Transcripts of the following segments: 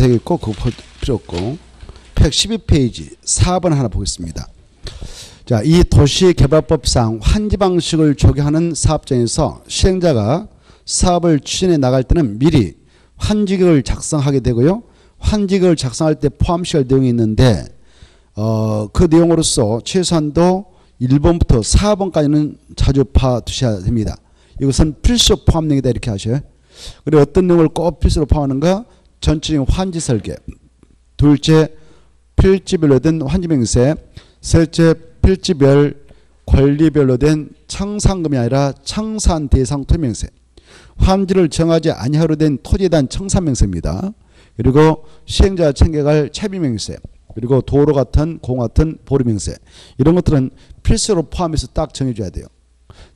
되겠고 그거 필요 없고 112페이지 4번 하나 보겠습니다. 자, 이 도시개발법상 환지 방식을 적용하는 사업장에서 시행자가 사업을 추진해 나갈 때는 미리 환지계획을 작성하게 되고요. 환지계획을 작성할 때 포함시할 내용이 있는데 그 내용으로서 최소한도 1번부터 4번까지는 자주 봐두셔야 됩니다. 이것은 필수 포함 내용이다 이렇게 하셔요. 그리고 어떤 내용을 꼭 필수로 포함하는가? 전체적인 환지 설계, 둘째 필지별로 된 환지 맹세, 셋째 필지별 권리별로 된 청산금이 아니라 청산 대상 토지 맹세, 환지를 정하지 아니하로 된 토지에 대한 청산 맹세입니다. 그리고 시행자가 챙겨갈 채비 맹세, 그리고 도로 같은 공 같은 보류 맹세, 이런 것들은 필수로 포함해서 딱 정해줘야 돼요.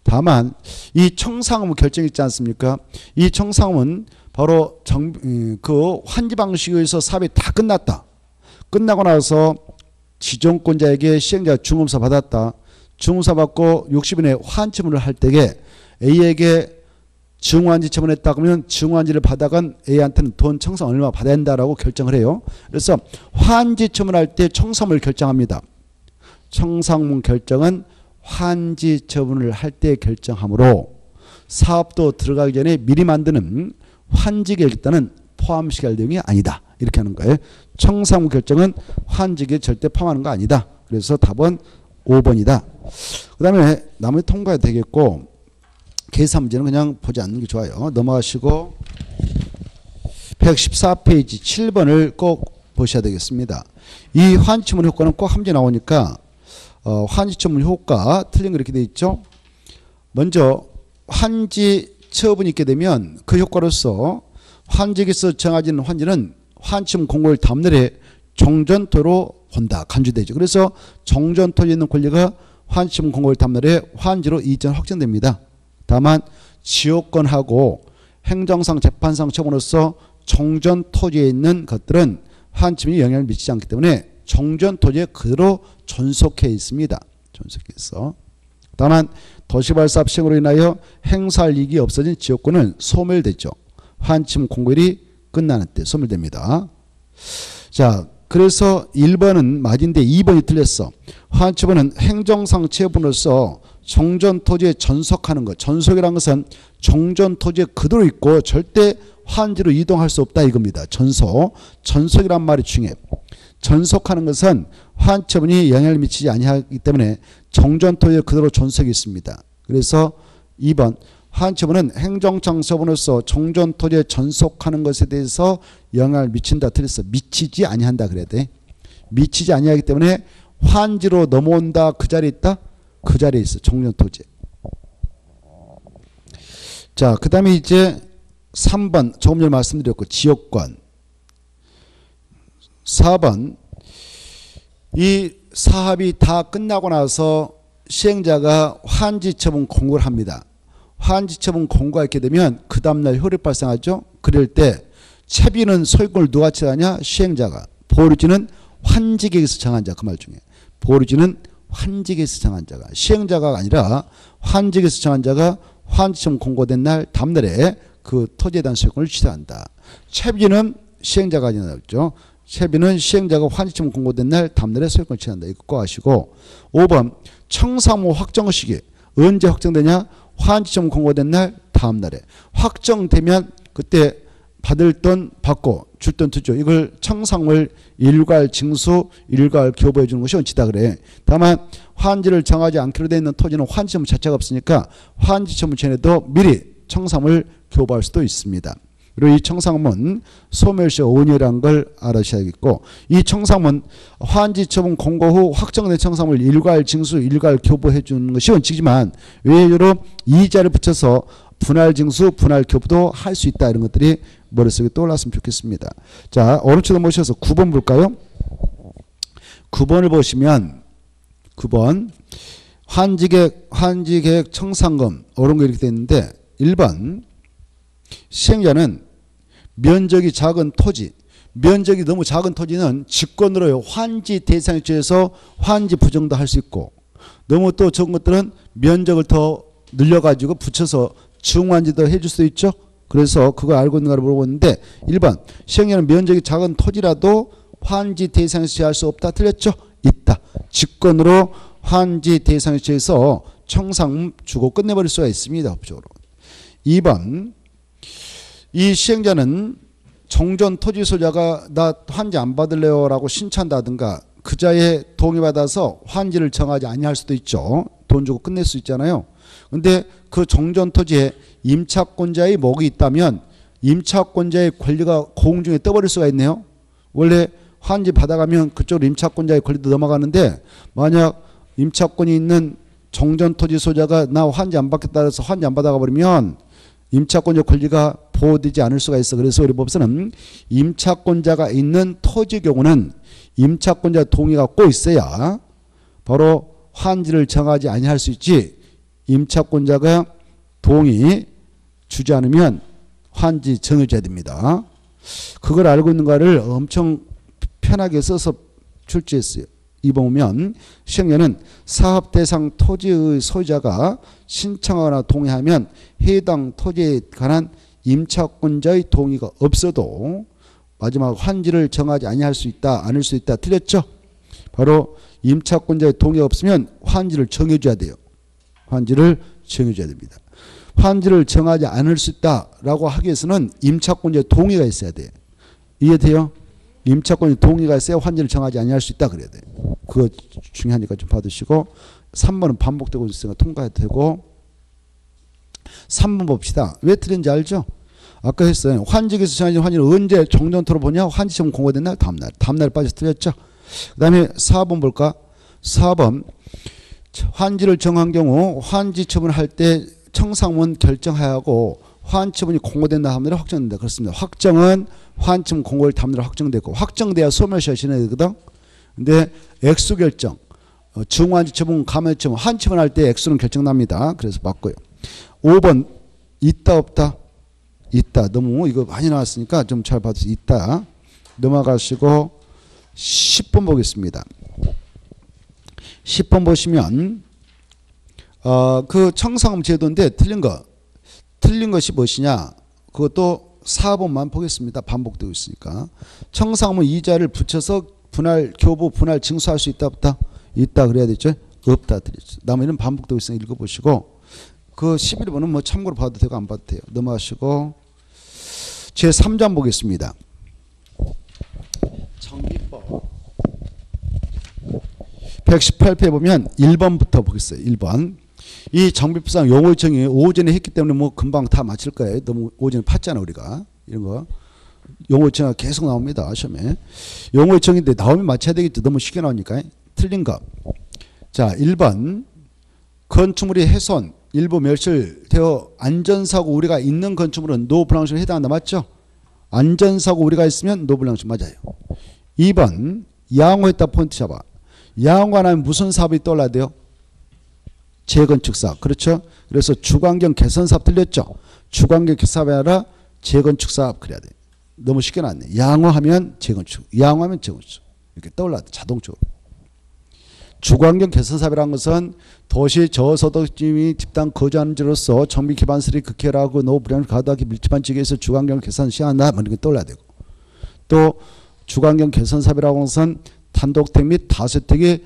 다만 이 청산금 결정 있지 않습니까? 이 청산금은 바로 그 환지 방식에서 사업이 다 끝났다. 끝나고 나서 지정권자에게 시행자가 중음사 받았다. 중음사 받고 60일에 환치문을 할 때에 A에게 증환지 처분했다 그러면 증환지를 받아간 A한테는 돈 청산 얼마 받아야 한다라고 결정을 해요. 그래서 환지 처분할 때 청산을 결정합니다. 청산문 결정은 환지 처분을 할 때 결정하므로 사업도 들어가기 전에 미리 만드는 환지계획 일단은 포함시켜야 할 내용이 아니다. 이렇게 하는 거예요. 청산문 결정은 환지계획 절대 포함하는 거 아니다. 그래서 답은 5번이다. 그 다음에 나머지 통과해야 되겠고 계산 문제는 그냥 보지 않는 게 좋아요. 넘어가시고 114페이지 7번을 꼭 보셔야 되겠습니다. 이 환지처분 효과는 꼭 함께 나오니까 환지처분 효과 틀린 거 이렇게 돼 있죠. 먼저 환지 처분이 있게 되면 그 효과로서 환지에서 정해진 환지는 환지처분 공고를 다음날에 정전토로 본다. 간주되죠. 그래서 정전토에 있는 권리가 환지처분 공고를 다음날에 환지로 이전 확정됩니다. 다만 지역권하고 행정상 재판상 처분으로서 정전 토지에 있는 것들은 환지처분이 영향을 미치지 않기 때문에 정전 토지에 그대로 존속해 있습니다. 존속해서. 다만 도시발사업 시행으로 인하여 행사할 이익이 없어진 지역권은 소멸되죠. 환지처분 공고일이 끝나는 때 소멸됩니다. 자, 그래서 1번은 맞은데 2번이 틀렸어. 환지처분은 행정상 처분으로서 정전 토지에 전속하는 것. 전속이라는 것은 정전 토지에 그대로 있고 절대 환지로 이동할 수 없다 이겁니다. 전속. 전속이란 말이 중요해요. 전속하는 것은 환지처분이 영향을 미치지 아니하기 때문에 정전 토지에 그대로 전속이 있습니다. 그래서 2번 환지처분은 행정상 처분으로서 정전 토지에 전속하는 것에 대해서 영향을 미친다 틀렸어. 미치지 아니한다 그래야 돼. 미치지 아니하기 때문에 환지로 넘어온다 그 자리에 있다? 그 자리에 있어. 정전 토지. 자, 그 다음에 이제 3번 조금 전에 말씀드렸고 지역권. 4번 이 사업이 다 끝나고 나서 시행자가 환지처분 공고를 합니다. 환지처분 공고가 있게 되면 그 다음날 효력 발생하죠. 그럴 때 채비는 소유권을 누가 취하냐? 시행자가. 보류지는 환지계획에서 정한 자. 그 말 중에. 보류지는 환지계획에서 정한 자가. 시행자가 아니라 환지계획에서 정한 자가 환지처분 공고된 날 다음날에 그 토지에 대한 소유권을 취하한다. 채비는 시행자가 아니죠. 채비는 시행자가 환지처분 공고된 날 다음날에 소유권을 취한다. 이거 꼭 아시고 5번 청산모 확정 시기. 언제 확정되냐? 환지처분 공고된 날 다음날에. 확정되면 그때 받을 돈 받고 줄 돈 주죠. 이걸 청산을 일괄 징수, 일괄 교부해 주는 것이 원칙이다 그래. 다만 환지를 정하지 않기로 되어 있는 토지는 환지처분 자체가 없으니까 환지처분 전에도 미리 청산을 교부할 수도 있습니다. 그리고 이 청산은 소멸시 5년이라는 걸 알아셔야겠고 이 청산은 환지처분 공고 후 확정된 청산을 일괄 징수, 일괄 교부해 주는 것이 원칙이지만 외유로 이자를 붙여서 분할 징수, 분할 교부도 할 수 있다. 이런 것들이 머릿속에 떠올랐으면 좋겠습니다. 자, 오른쪽으로 모셔서 9번 볼까요? 9번을 보시면 9번 환지계획 청산금 이런 거 이렇게 되어 있는데 1번 시행자는 면적이 작은 토지, 면적이 너무 작은 토지는 직권으로 환지 대상에 취해서 환지 부정도 할 수 있고 너무 또 적은 것들은 면적을 더 늘려가지고 붙여서 증환지도 해줄 수 있죠. 그래서 그거 알고 있는가를 물어보는데 1번 시행자는 면적이 작은 토지라도 환지 대상에서 제할 수 없다. 틀렸죠? 있다. 직권으로 환지 대상에 제해서 청상 주고 끝내버릴 수가 있습니다. 법적으로. 2번 이 시행자는 정전 토지 소유자가 나 환지 안 받을래요 라고 신청한다든가 그자의 동의받아서 환지를 정하지 아니할 수도 있죠. 돈 주고 끝낼 수 있잖아요. 근데 그 정전 토지에 임차권자의 목이 있다면 임차권자의 권리가 공중에 떠버릴 수가 있네요. 원래 환지 받아가면 그쪽으로 임차권자의 권리도 넘어가는데 만약 임차권이 있는 정전 토지 소유자가 나 환지 안 받겠다 해서 환지 안 받아가 버리면 임차권자 권리가 보호되지 않을 수가 있어. 그래서 우리 법에서는 임차권자가 있는 토지 경우는 임차권자 동의가 꼭 있어야 바로 환지를 정하지 아니할 수 있지. 임차권자가 동의 주지 않으면 환지 정해줘야 됩니다. 그걸 알고 있는가를 엄청 편하게 써서 출제했어요. 이번 보면 시행령은 사업 대상 토지의 소유자가 신청하거나 동의하면 해당 토지에 관한 임차권자의 동의가 없어도 마지막 환지를 정하지 아니할 수 있다. 않을 수 있다. 틀렸죠? 바로 임차권자의 동의가 없으면 환지를 정해줘야 돼요. 환지를 정해줘야 됩니다. 환지를 정하지 않을 수 있다라고 하기 위해서는 임차권자의 동의가 있어야 돼요. 이해돼요? 임차권의 동의가 있어야 환지를 정하지 아니할 수 있다 그래야 돼요. 그거 중요하니까 좀 받으시고 3번은 반복되고 있으니까 통과해도 되고 3번 봅시다. 왜 틀린지 알죠? 아까 했어요. 환지에서 정해진 환지를 언제 정전토로 보냐? 환지시험 공고된 날 다음날 빠져서 틀렸죠. 그 다음에 4번 볼까? 4번 환지를 정한 경우 환지 처분할 때 청상문 결정하고 환처분이 공고된다 하면 확정된다. 그렇습니다. 확정은 환처분 공고일 다음날 확정되고 확정돼야 소멸시효가 지나야 되거든. 근데 액수 결정, 중환지 처분, 감액 처분, 환처분 할 때 액수는 결정납니다. 그래서 맞고요. 5번 있다 없다? 있다. 너무 이거 많이 나왔으니까 좀 잘 봐주세요. 있다. 넘어가시고 10번 보겠습니다. 10번 보시면 그 청상음 제도인데 틀린 것이 무엇이냐? 그것도 4번만 보겠습니다. 반복되고 있으니까. 청상음은 이자를 붙여서 교부 분할 징수할 수 있다 없다? 있다 그래야 되죠? 없다 드렸죠. 나머지는 반복되고 있으니까 읽어보시고 그 11번은 뭐 참고로 봐도 되고 안 봐도 돼요. 넘어가시고 제3장 보겠습니다. 정비법 118페이지 보면 1번부터 보겠어요. 1번. 이 정비법상 용어요청이 오전에 했기 때문에 뭐 금방 다 맞힐 거예요. 너무 오전에 팠잖아 우리가. 이런 거. 용어요청이 계속 나옵니다. 시험에. 용어요청인데 나오면 맞춰야 되겠죠. 너무 쉽게 나오니까. 틀린 거. 자 1번. 건축물이 훼손, 일부 멸실되어 안전사고 우리가 있는 건축물은 노불량식에 해당한다. 맞죠? 안전사고 우리가 있으면 노불량식 맞아요. 2번. 양호했다 포인트 잡아. 양호가 나면 무슨 사업이 떠올라야 돼요? 재건축 사업. 그렇죠? 그래서 주관경 개선 사업 틀렸죠? 주관경 개선 사업이 아니라 재건축 사업 그래야 돼. 너무 쉽게 나왔네. 양호하면 재건축, 양호하면 재건축. 이렇게 떠올라야 돼. 자동적으로. 주관경 개선 사업이라는 것은 도시 저소득층이 집단 거주하는 지로서 정비 기반시설이 극혈하고 노후불량을 가득하게 밀집한 지역에서 주관경 개선 시행한다. 이렇게 떠올라야 되고. 또 주관경 개선 사업이라고 하는 것은 단독택 및 다주택이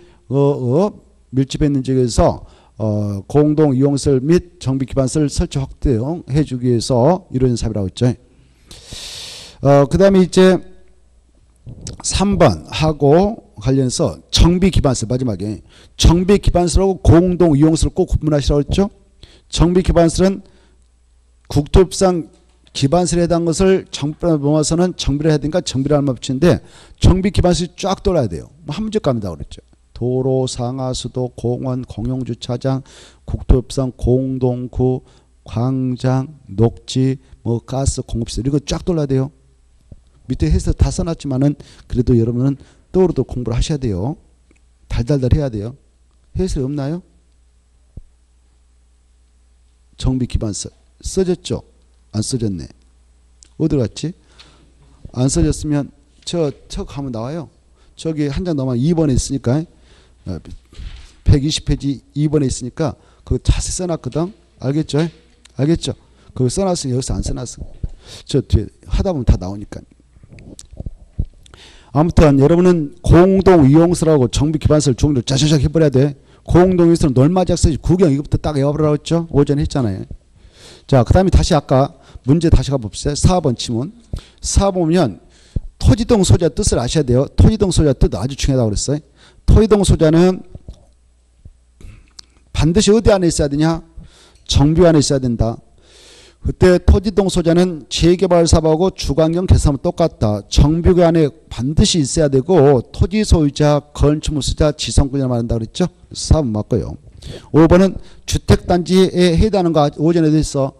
밀집해 있는 지역에서 공동 이용시설 및 정비 기반시설 설치 확대해 주기 위해서 이루어진 사업이라고 했죠. 그 다음에 이제 3번 하고 관련해서 정비 기반시설 마지막에 정비 기반시설하고 공동 이용시설 꼭 구분하시라고 했죠. 정비 기반시설은 국토법상 기반시설에 해당한 것을 정비를 넘어서는 정비를 해야 되니까 정비라는 말 붙이는데 정비 기반시설이 쫙 돌아야 돼요. 한 문제 갑니다 그랬죠. 도로, 상하수도, 공원, 공용주차장, 국토법상 공동구, 광장, 녹지, 뭐 가스 공급시설 이거 쫙 돌아야 돼요. 밑에 해서 다 써놨지만은 그래도 여러분은 떠오르도 공부를 하셔야 돼요. 달달달 해야 돼요. 해설이 없나요? 정비 기반시설 써졌죠? 안 써졌네. 어디 갔지? 안 써졌으면 저 가면 나와요. 저기 한 장 넘어 2번에 있으니까 120페이지 2번에 있으니까 그거 자세히 써놨거든. 알겠죠? 알겠죠? 그거 써놨으니 여기서 안 써놨어. 저 뒤에 하다 보면 다 나오니까. 아무튼 여러분은 공동이용서라고 정비기반서를 종류를 짜자작 해버려야 돼. 공동이용서는 놀마작서 구경 이것부터 딱 외워보라고 했죠. 오전에 했잖아요. 자, 그 다음에 다시 아까 문제 다시 가봅시다. 4번 지문. 4번 보면 토지동 소자 뜻을 아셔야 돼요. 토지동 소자 뜻 아주 중요하다고 그랬어요. 토지동 소자는 반드시 어디 안에 있어야 되냐? 정비 안에 있어야 된다. 그때 토지동 소자는 재개발 사업하고 주관경 개선은 똑같다. 정비구 안에 반드시 있어야 되고 토지 소유자, 건축물 소유자, 지성권을 말한다 그랬죠. 4번 맞고요. 5번은 주택단지에 해당하는 거 오전에 있어.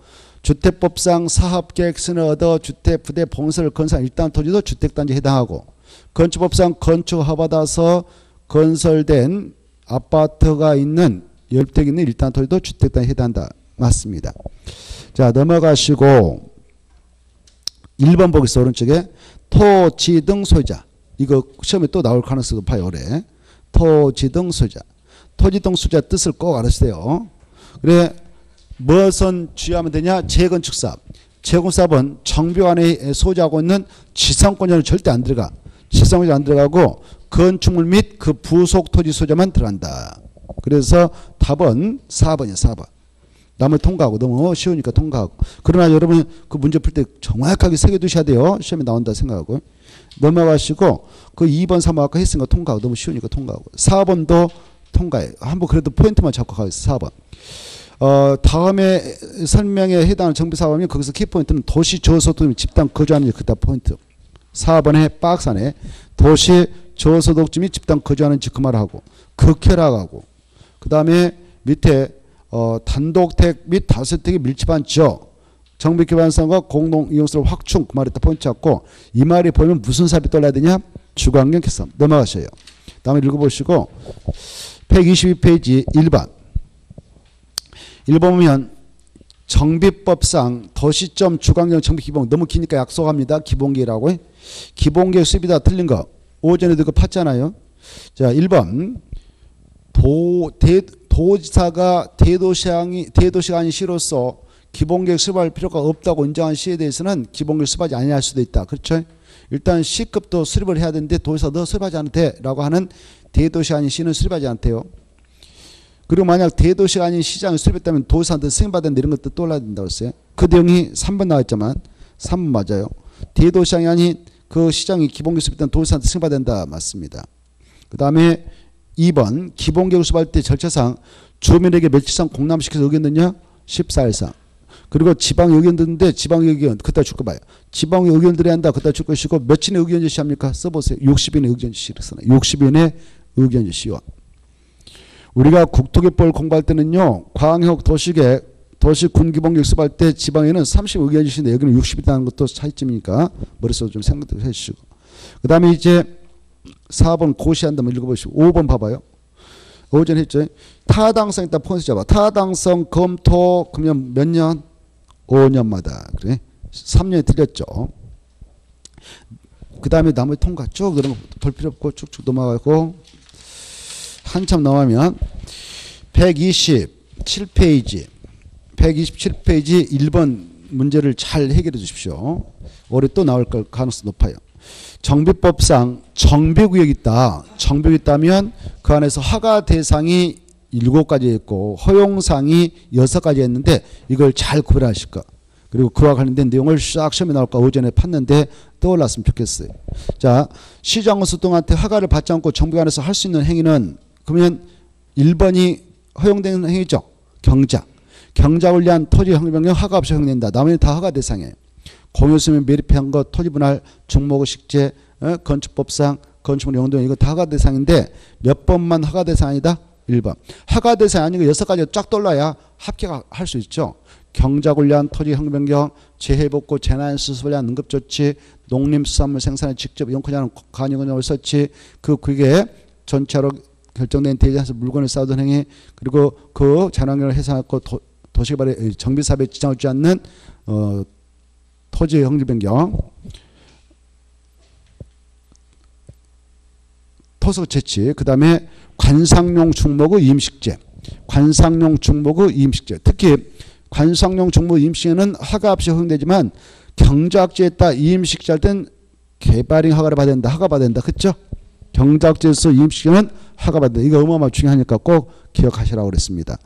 주택법상 사업계획서를 얻어 주택 부대 봉쇄를 건설 일단 토지도 주택단지에 해당하고 건축법상 건축허 받아서 건설된 아파트가 있는 열택 있는 일단 토지도 주택단지에 해당한다. 맞습니다. 자, 넘어가시고 1번 보겠습니다. 오른쪽에 토지 등 소유자. 이거 시험에 또 나올 가능성이 높아요. 올해. 토지 등 소유자. 토지 등 소유자 뜻을 꼭 알아주세요. 그래 무엇은 주의하면 되냐? 재건축사업. 재건축사업은 정비 안에 소유하고 있는 지상권자는 절대 안 들어가. 지상권자 안 들어가고 건축물 및 그 부속 토지 소유자만 들어간다. 그래서 답은 4번이에요. 4번. 남을 통과하고 너무 쉬우니까 통과하고. 그러나 여러분 그 문제 풀 때 정확하게 새겨두셔야 돼요. 시험에 나온다 생각하고. 넘어가시고 그 2번 3번 아까 했으니까 통과하고 너무 쉬우니까 통과하고. 4번도 통과해. 한번 그래도 포인트만 잡고 가겠습니다. 4번. 다음에 설명에 해당하는 정비사업이면 거기서 키포인트는 도시 저소득 집단 거주하는 그다 포인트. 4번에 박스 안에 도시 저소득 및 집단 거주하는 그 말을 하고 극혈화하고 그 다음에 밑에 단독택 및 다주택이 밀집한 지역 정비기반성과 공동이용서를 확충 그 말에 딱 포인트 잡고 이 말이 보이면 무슨 사업이 떠올라야 되냐? 주관경 개선. 넘어가셔요. 다음에 읽어보시고 122페이지 1번 1번 보면 정비법상 도시점 주관경 정비기본 너무 기니까 약속합니다. 기본계획이라고. 기본계획 수입이다 틀린 거 오전에도 그거 팠잖아요. 자 1번 도지사가 대도시가 아닌 시로서 기본계획 수립할 필요가 없다고 인정한 시에 대해서는 기본계획 수립하지 아니할 수도 있다. 그렇죠? 일단 C급도 수립을 해야 되는데 도지사도 수립하지 않아도 돼라고 하는 대도시 아닌 시는 수립하지 않대요. 그리고 만약 대도시가 아닌 시장을 수립했다면 도지사한테 승인받은 이런 것도 떠올라야 된다고 했어요. 그 내용이 3번 나왔지만 3번 맞아요. 대도시장이 아닌 그 시장이 기본계획 수립했다면 도지사한테 승인받아야 된다. 맞습니다. 그 다음에 2번 기본계획 수립할 때 절차상 주민에게 며칠상 공람시켜서 의견 듣냐? 14일 이상. 그리고 지방 의견 듣는데 지방 의견 그때 줄 거 봐요. 지방 의견 들어야 한다. 그때 줄 것이고 몇인의 의견 제시합니까? 써보세요. 60인의 의견 제시를 쓰나. 60인의 의견 제시와. 우리가 국토개발 공부할 때는요. 광역 도시계획 도시군 기본계획 수립할 때 지방에는 30 의견 제시인데 여기는 60이라는 것도 차이점이니까 머릿속으로 좀 생각해 주시고. 그 다음에 이제 4번 고시한다면 읽어보시고 5번 봐봐요. 오전 했죠. 타당성 일단 포인트 잡아. 타당성 검토 그러면 몇 년? 5년마다. 그래. 3년이 틀렸죠. 그 다음에 나머지 통과 쭉 그런 거 볼 필요 없고 쭉쭉 넘어가고 한참 넘어가면 127페이지 127페이지 1번 문제를 잘 해결해 주십시오. 올해 또 나올 가능성이 높아요. 정비법상 정비구역이 있다. 정비구역이 있다면 그 안에서 허가 대상이 7가지 있고 허용사항이 6가지 있는데 이걸 잘 구별하실 거. 그리고 그와 관련된 내용을 싹 시험에 나올까 오전에 팠는데 떠올랐으면 좋겠어요. 자, 시장원수 등한테 허가를 받지 않고 정비관에서 할 수 있는 행위는 그러면 1번이 허용되는 행위죠. 경작. 경작을 위한 토지 환경 허가 없이 허용된다. 나머지는 다 허가 대상이에요. 공유수면 매립한 것, 토지분할, 중목식재, 건축법상, 건축물 용도 이거 다 허가 대상인데 몇 번만 허가 대상 아니다? 1번. 허가 대상 아니고 6가지 쫙 떠올라야 합격할 수 있죠. 경작을 위한 토지 환경 변경, 재해복구, 재난수습을 위한 응급조치, 농림수산물 생산에 직접 이용하는 관용을 설치, 그 구역에 전체로 결정된 대지에서 물건을 쌓아둔 행위, 그리고 그 재난을 해소하고 도시개발의 정비사업에 지장을 주지 않는 토지 형질 변경, 토속 채취, 그 다음에 관상용 중목의 이임식재, 관상용 중목의 이임식재. 특히 관상용 종목 임시에는 허가 없이 허용되지만 경작지에 따라 임식시 할 땐 개발인 허가를 받아야 된다. 허가 받아야 된다. 그렇죠? 경작지에서 임식에는 허가 받아야 된다. 이거 어마어마하게 중요하니까 꼭 기억하시라고 그랬습니다.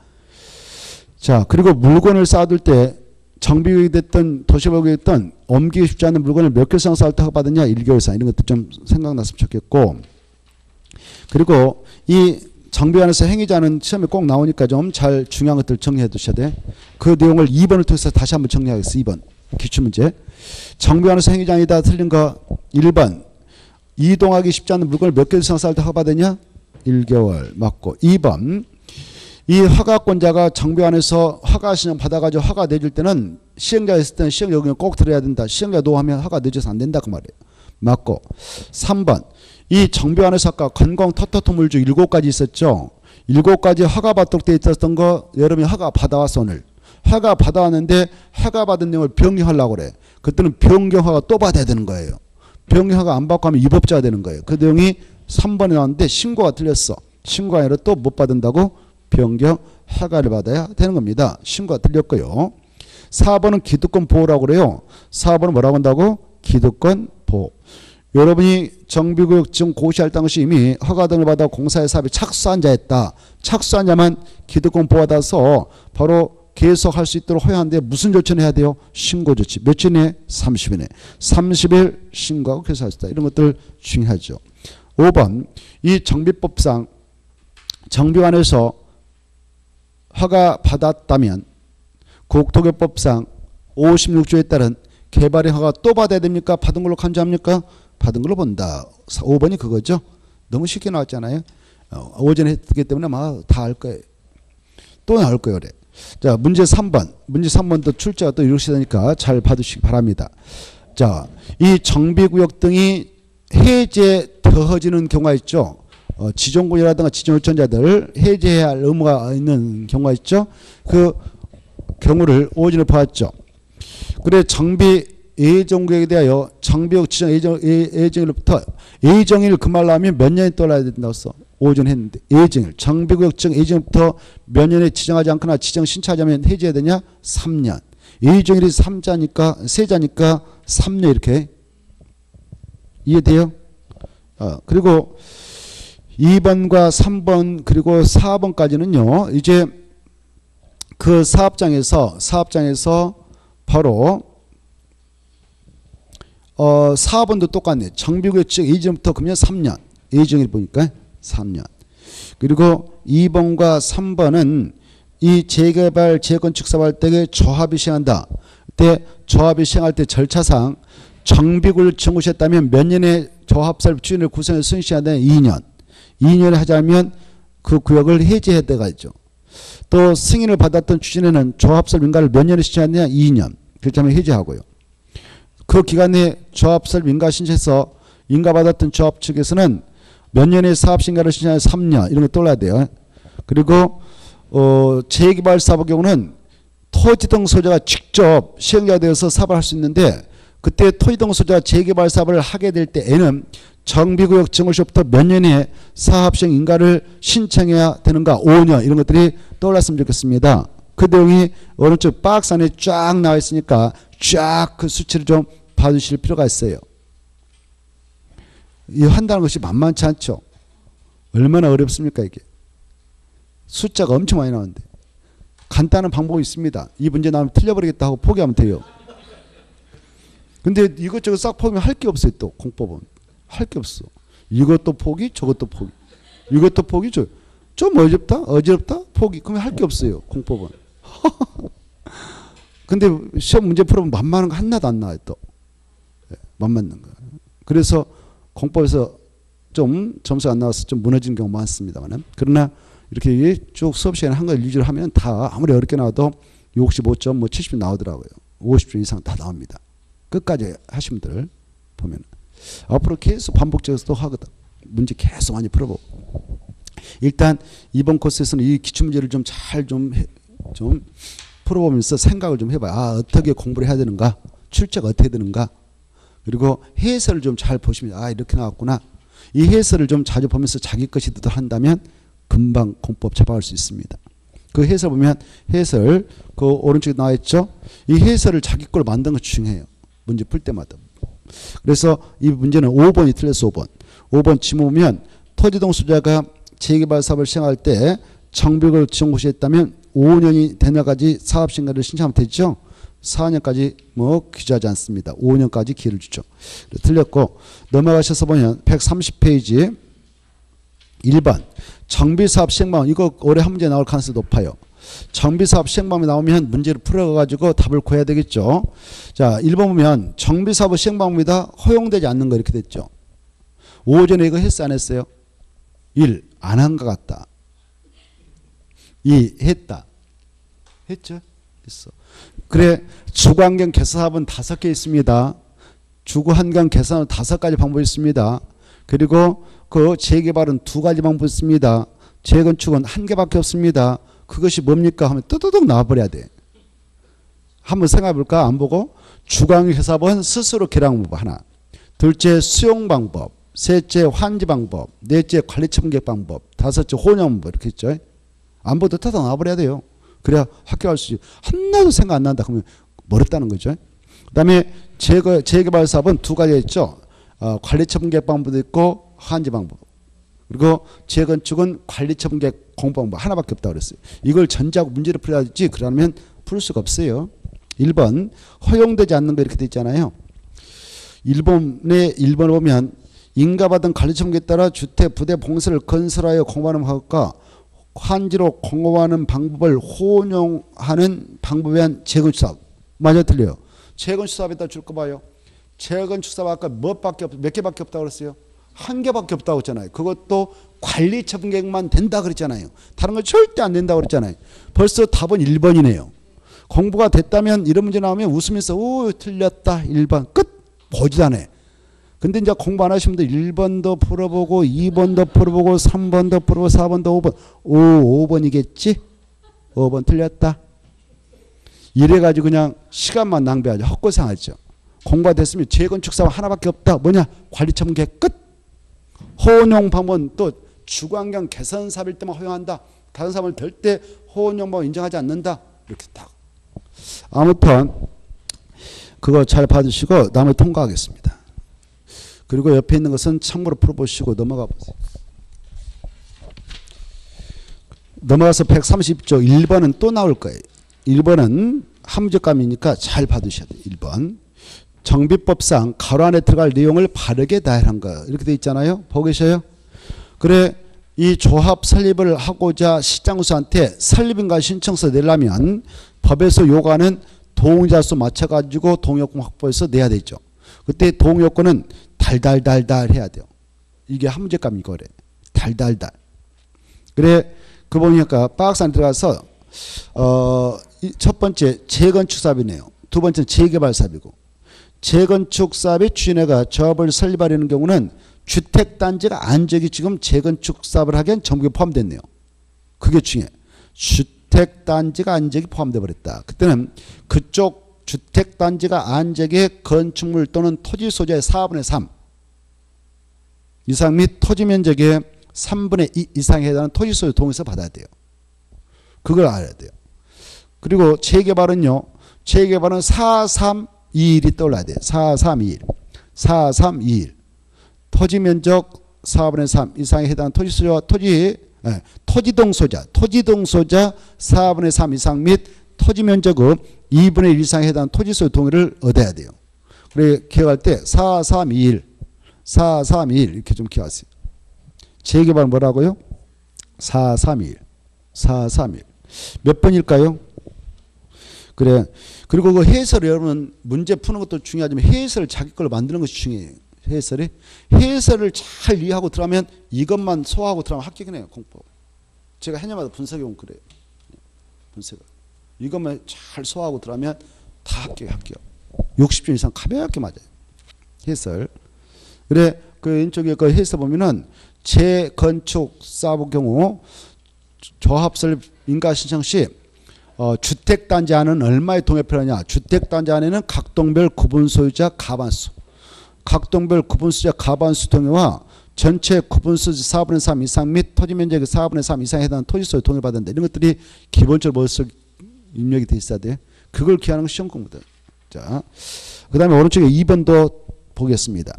자, 그리고 물건을 쌓아둘 때 정비구역이 됐든 도시구역이 됐든 옮기기 쉽지 않은 물건을 몇 개월 이상 쌓을 때 허가 받느냐? 1개월 이상. 이런 것도 좀 생각났으면 좋겠고, 그리고 이 정비관에서 행위자는 시험에 꼭 나오니까 좀 잘 중요한 것들 정리해 두셔야 돼. 그 내용을 2번을 통해서 다시 한번 정리하겠습니다. 2번 기출문제. 정비관에서 행위자 아니다 틀린 거 1번. 이동하기 쉽지 않은 물건을 몇 개월 이상 쌓을 때 허가받느냐? 1개월 맞고. 2번. 이 허가권자가 정비관에서 허가 신청 받아가지고 허가 내줄 때는 시행자가 있을 때는 시행 요건을 꼭 들어야 된다. 시행자 노하면 허가 내줘서 안 된다 그 말이에요. 맞고. 3번. 이 정비관에서 아까 건강 터터토물주 7가지 있었죠. 7가지 허가 받도록 돼 있었던 거 여러분이 허가 받아왔어. 오늘 허가 받아왔는데 허가 받은 내용을 변경하려고 그래. 그때는 변경 허가 또 받아야 되는 거예요. 변경 허가 안 받고 하면 위법자가 되는 거예요. 그 내용이 3번에 나왔는데 신고가 틀렸어. 신고가 아니라 또 못 받는다고 변경 허가를 받아야 되는 겁니다. 신고가 틀렸고요. 4번은 기득권 보호라고 그래요. 4번은 뭐라고 한다고? 기득권 보호. 여러분이 정비구역 지금 고시할 당시 이미 허가 등을 받아 공사의 사업에 착수한 자였다. 착수한 자만 기득권 보호받아서 바로 계속할 수 있도록 허용하는데 무슨 조치를 해야 돼요? 신고 조치. 며칠 내에? 30일 내에. 30일 신고하고 계속할 수 있다. 이런 것들 중요하죠. 5번. 이 정비법상 정비관에서 허가 받았다면 국토교법상 56조에 따른 개발의 허가 또 받아야 됩니까? 받은 걸로 간주합니까? 받은 걸로 본다. 5번이 그거죠. 너무 쉽게 나왔잖아요. 오전에 했기 때문에 막 다 알 거예요. 또 나올 거예요. 그래. 자, 문제 3번. 문제 3번도 출제가 또 이루시다니까 잘 받으시기 바랍니다. 자, 이 정비구역 등이 해제되어지는 경우가 있죠. 지정군이라든가 지정요청자들 해제해야 할 의무가 있는 경우가 있죠. 그 경우를 오전에 보았죠. 그래 정비 예정구역에 대하여 정비구역 지정 예정일부터 예정일 그 말 나오면 몇 년이 떠나야 된다고 써. 오전에 했는데 예정일 정비구역 지정 예정일부터 몇 년에 지정하지 않거나 지정 신청하자면 해제해야 되냐? 3년. 예정일이 3자니까 세자니까 3년 이렇게 이해돼요? 그리고 2번과 3번 그리고 4번까지는요. 이제 그 사업장에서 바로 4번도 똑같네. 정비구역 지정 예정부터 그러면 3년. 예정일 보니까 3년. 그리고 2번과 3번은 이 재개발 재건축 사업할 때 조합이 시행한다. 그때 조합이 시행할 때 절차상 정비구역을 청구했다면 몇 년의 조합사업 추진을 구성해서 승인해야 되는 2년. 2년을 하자면 그 구역을 해제해야 되겠죠. 또 승인을 받았던 추진에는 조합설 민가를 몇 년에 신청하느냐? 2년. 그렇다면 해제하고요. 그 기간에 조합설 민가 신청해서 인가받았던 조합 측에서는 몇 년의 사업신가를 신청하냐? 3년. 이런 거 떠올라야 돼요. 그리고 재개발 사업의 경우는 토지 등 소재가 직접 시행자가 되어서 사업을 할 수 있는데 그때 토지 등 소재가 재개발 사업을 하게 될 때에는 정비구역 증후시부터 몇 년에 사업시행 인가를 신청해야 되는가? 5년. 이런 것들이 떠올랐으면 좋겠습니다. 그 내용이 오른쪽 박스 안에 쫙 나와 있으니까 쫙 그 수치를 좀 봐주실 필요가 있어요. 이 한다는 것이 만만치 않죠. 얼마나 어렵습니까 이게. 숫자가 엄청 많이 나오는데. 간단한 방법이 있습니다. 이 문제 나오면 틀려버리겠다 하고 포기하면 돼요. 근데 이것저것 싹 포기하면 할 게 없어요. 또 공법은. 할 게 없어. 이것도 포기 저것도 포기. 이것도 포기 좀 어지럽다 포기. 그러면 할 게 없어요. 공법은. 근데 시험 문제 풀어보면 만만한 거 하나도 안 나와요. 또. 만만한 거. 그래서 공법에서 좀 점수 안 나와서 좀 무너지는 경우 많습니다만 그러나 이렇게 쭉 수업 시간에 한 가지 유지를 하면 다 아무리 어렵게 나와도 65점 뭐 70점 나오더라고요. 50점 이상 다 나옵니다. 끝까지 하신 분들 보면 앞으로 계속 반복적으로 또 하거든. 문제 계속 많이 풀어보고. 일단 이번 코스에서는 이 기출문제를 좀 잘 좀 풀어보면서 생각을 좀 해봐요. 아, 어떻게 공부를 해야 되는가? 출제가 어떻게 되는가? 그리고 해설을 좀 잘 보시면 아, 이렇게 나왔구나. 이 해설을 좀 자주 보면서 자기 것이 한다면 금방 공법 잡아갈 수 있습니다. 그 해설 보면 해설 그 오른쪽에 나와 있죠. 이 해설을 자기 걸 만드는 것이 중요해요. 문제 풀 때마다. 그래서 이 문제는 5번이 틀렸어. 5번. 5번 지문 보면 토지동 소유자가 재개발 사업을 시행할 때 정비를 지정고시했다면 5년이 되나까지 사업신고를 신청하면 되죠. 4년까지 뭐 규제하지 않습니다. 5년까지 기회를 주죠. 틀렸고 넘어가셔서 보면 130페이지 1번 정비사업 시행방법 이거 올해 한 문제 나올 가능성이 높아요. 정비사업 시행방법이 나오면 문제를 풀어가지고 답을 구해야 되겠죠. 자 1번 보면 정비사업 시행방법이다 허용되지 않는 거 이렇게 됐죠. 오전에 이거 했어 안 했어요? 1. 안 한 것 같다. 2. 했다. 했죠? 했어. 그래 주거환경 개선사업은 5개 있습니다. 주거환경 개선은 5가지 방법이 있습니다. 그리고 그 재개발은 2가지 방법이 있습니다. 재건축은 1개밖에 없습니다. 그것이 뭡니까 하면 뜨드득 나와버려야 돼. 한번 생각해 볼까? 안 보고 주거환경 개선사업은 스스로 개량 방법 하나. 둘째 수용 방법. 셋째 환지 방법. 넷째 관리 처분계획 방법. 다섯째 혼용 방법 이렇게 있죠. 안 보도 뜨드득 나와버려야 돼요. 그래야 합격할 수 있지. 하나도 생각 안 난다 그러면 멀었다는 거죠. 그 다음에 재개발 사업은 2가지 있죠. 관리 처분계획 방법도 있고 환지 방법. 그리고 재건축은 관리 처분계획 공부 방법 하나밖에 없다고 그랬어요. 이걸 전제하고 문제를 풀어야지 그러면 풀 수가 없어요. 1번 허용되지 않는 거 이렇게 돼 있잖아요. 1번을 보면 인가받은 관리 처분계획에 따라 주택 부대 봉쇄를 건설하여 공부하는 방법과 환지로 공업하는 방법을 혼용하는 방법에 의한 재건축 사업. 맞아 틀려요. 재건축 사업에다 줄 거 봐요. 재건축 사업 아까 몇 개밖에 없다고 그랬어요? 1개밖에 없다고 했잖아요. 그것도 관리 처분 계획만 된다 그랬잖아요. 다른 건 절대 안 된다고 그랬잖아요. 벌써 답은 1번이네요. 공부가 됐다면 이런 문제 나오면 웃으면서 오 틀렸다 1번 끝 보지도 않아요. 근데 이제 공부 안 하신 분들 1번도 풀어보고 2번도 풀어보고 3번도 풀어보고 4번도 5번 5번이겠지? 5번 틀렸다. 이래가지고 그냥 시간만 낭비하죠. 헛고생하죠. 공부가 됐으면 재건축 사업 하나밖에 없다. 뭐냐? 관리처분 계획 끝. 혼용 방법은 또 주거환경 개선 사업일 때만 허용한다. 다른 사업을 될 때 혼용 방법 인정하지 않는다. 이렇게 딱. 아무튼 그거 잘 봐주시고 다음에 통과하겠습니다. 그리고 옆에 있는 것은 참고로 풀어보시고 넘어가 보세요. 넘어가서 130조 1번은 또 나올 거예요. 1번은 함정감이니까 잘 봐두셔야 돼요. 1번. 정비법상 가로 안에 들어갈 내용을 바르게 다해한 거 이렇게 돼 있잖아요. 보고 계셔요? 그래 이 조합 설립을 하고자 시장구수한테 설립인가 신청서 내려면 법에서 요구하는 동의자 수 맞춰가지고 동의요건 확보해서 내야 되죠. 그때 동의요건은 달달달달 해야 돼요. 이게 함정감 이거래. 달달달. 그래 그 보니까 박스 안에 들어가서 첫 번째 재건축 사업이네요. 두 번째는 재개발 사업이고 재건축 사업의 주인회가 조합을 설립하려는 경우는 주택단지가 안적이 지금 재건축 사업을 하기엔 정부에 포함됐네요. 그게 중요해. 주택단지가 안적이 포함돼 버렸다. 그때는 그쪽 주택단지가 안적의 건축물 또는 토지 소재의 4분의 3 이상 및 토지 면적의 3분의 2 이상에 해당하는 토지 소유 동의서 받아야 돼요. 그걸 알아야 돼요. 그리고 재개발은요. 재개발은 4321이 떠올라야 돼요. 4321. 4321. 토지 면적 4분의 3 이상에 해당하는 토지 소유와 토지동 소자 4분의 3 이상 및 토지 면적의 2분의 1 이상에 해당하는 토지 소유 동의를 얻어야 돼요. 그래 기억할 때 4321. 4321 이렇게 좀 기억하세요. 재개발 뭐라고요? 4321. 4321. 몇 번일까요? 그래. 그리고 그 해설을 여러분 문제 푸는 것도 중요하지만 해설을 자기 걸로 만드는 것이 중요해요. 해설을 잘 이해하고 들어가면 이것만 소화하고 들어가면 합격이네요. 공부. 제가 해년마다 분석해 보면 그래요. 분석을. 이것만 잘 소화하고 들어가면 다 합격. 60점 이상 가볍게 맞아요. 해설. 그래 그 왼쪽에 그 해설 보면은 재건축 사업 경우 조합설 인가 신청 시 주택단지 안은 얼마의 동의 필요하냐. 주택단지 안에는 각 동별 구분 소유자 가반수. 각 동별 구분 소유자 가반수 동의와 전체 구분수지 4분의 3 이상 및 토지 면적의 4분의 3 이상에 해당하는 토지소유 동의를 받는다. 이런 것들이 기본적으로 머릿속 입력이 돼 있어야 돼. 그걸 기하는 시험 공부다. 자, 그 다음에 오른쪽에 2번도 보겠습니다.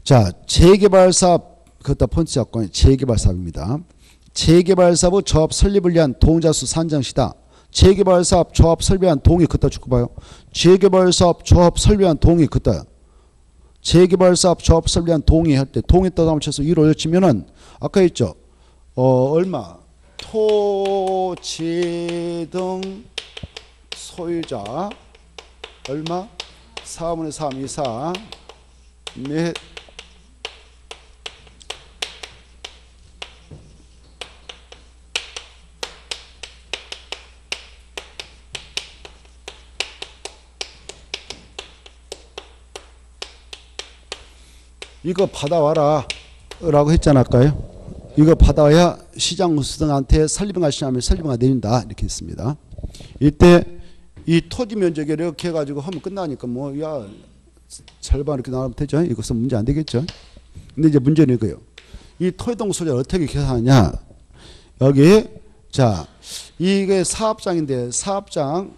자, 재개발사업, 그것도 폰트 잡고 재개발사업입니다. 재개발사업 조합 설립을 위한 동자수 산정시다. 재개발사업 조합 설비한 동의 그따 죽고 봐요. 재개발사업 조합 설비한 동의 그따. 재개발사업 조합 설비한 동의 할 때 동의 따다만 쳐서 위로 올려치면은 아까 했죠. 얼마? 토지 등 소유자 얼마? 4분의 3 이상 및 이거 받아와라 라고 했잖아 아까요. 이거 받아와야 시장수등한테 설립응가 시하면 설립응가 내린다 이렇게 했습니다. 이때 이 토지 면적에 이렇게 해가지고 하면 끝나니까 뭐 야 절반 이렇게 나오면 되죠. 이것은 문제 안 되겠죠. 근데 이제 문제는 이거예요. 이 토지동 소재를 어떻게 계산하냐. 여기 자 이게 사업장인데 사업장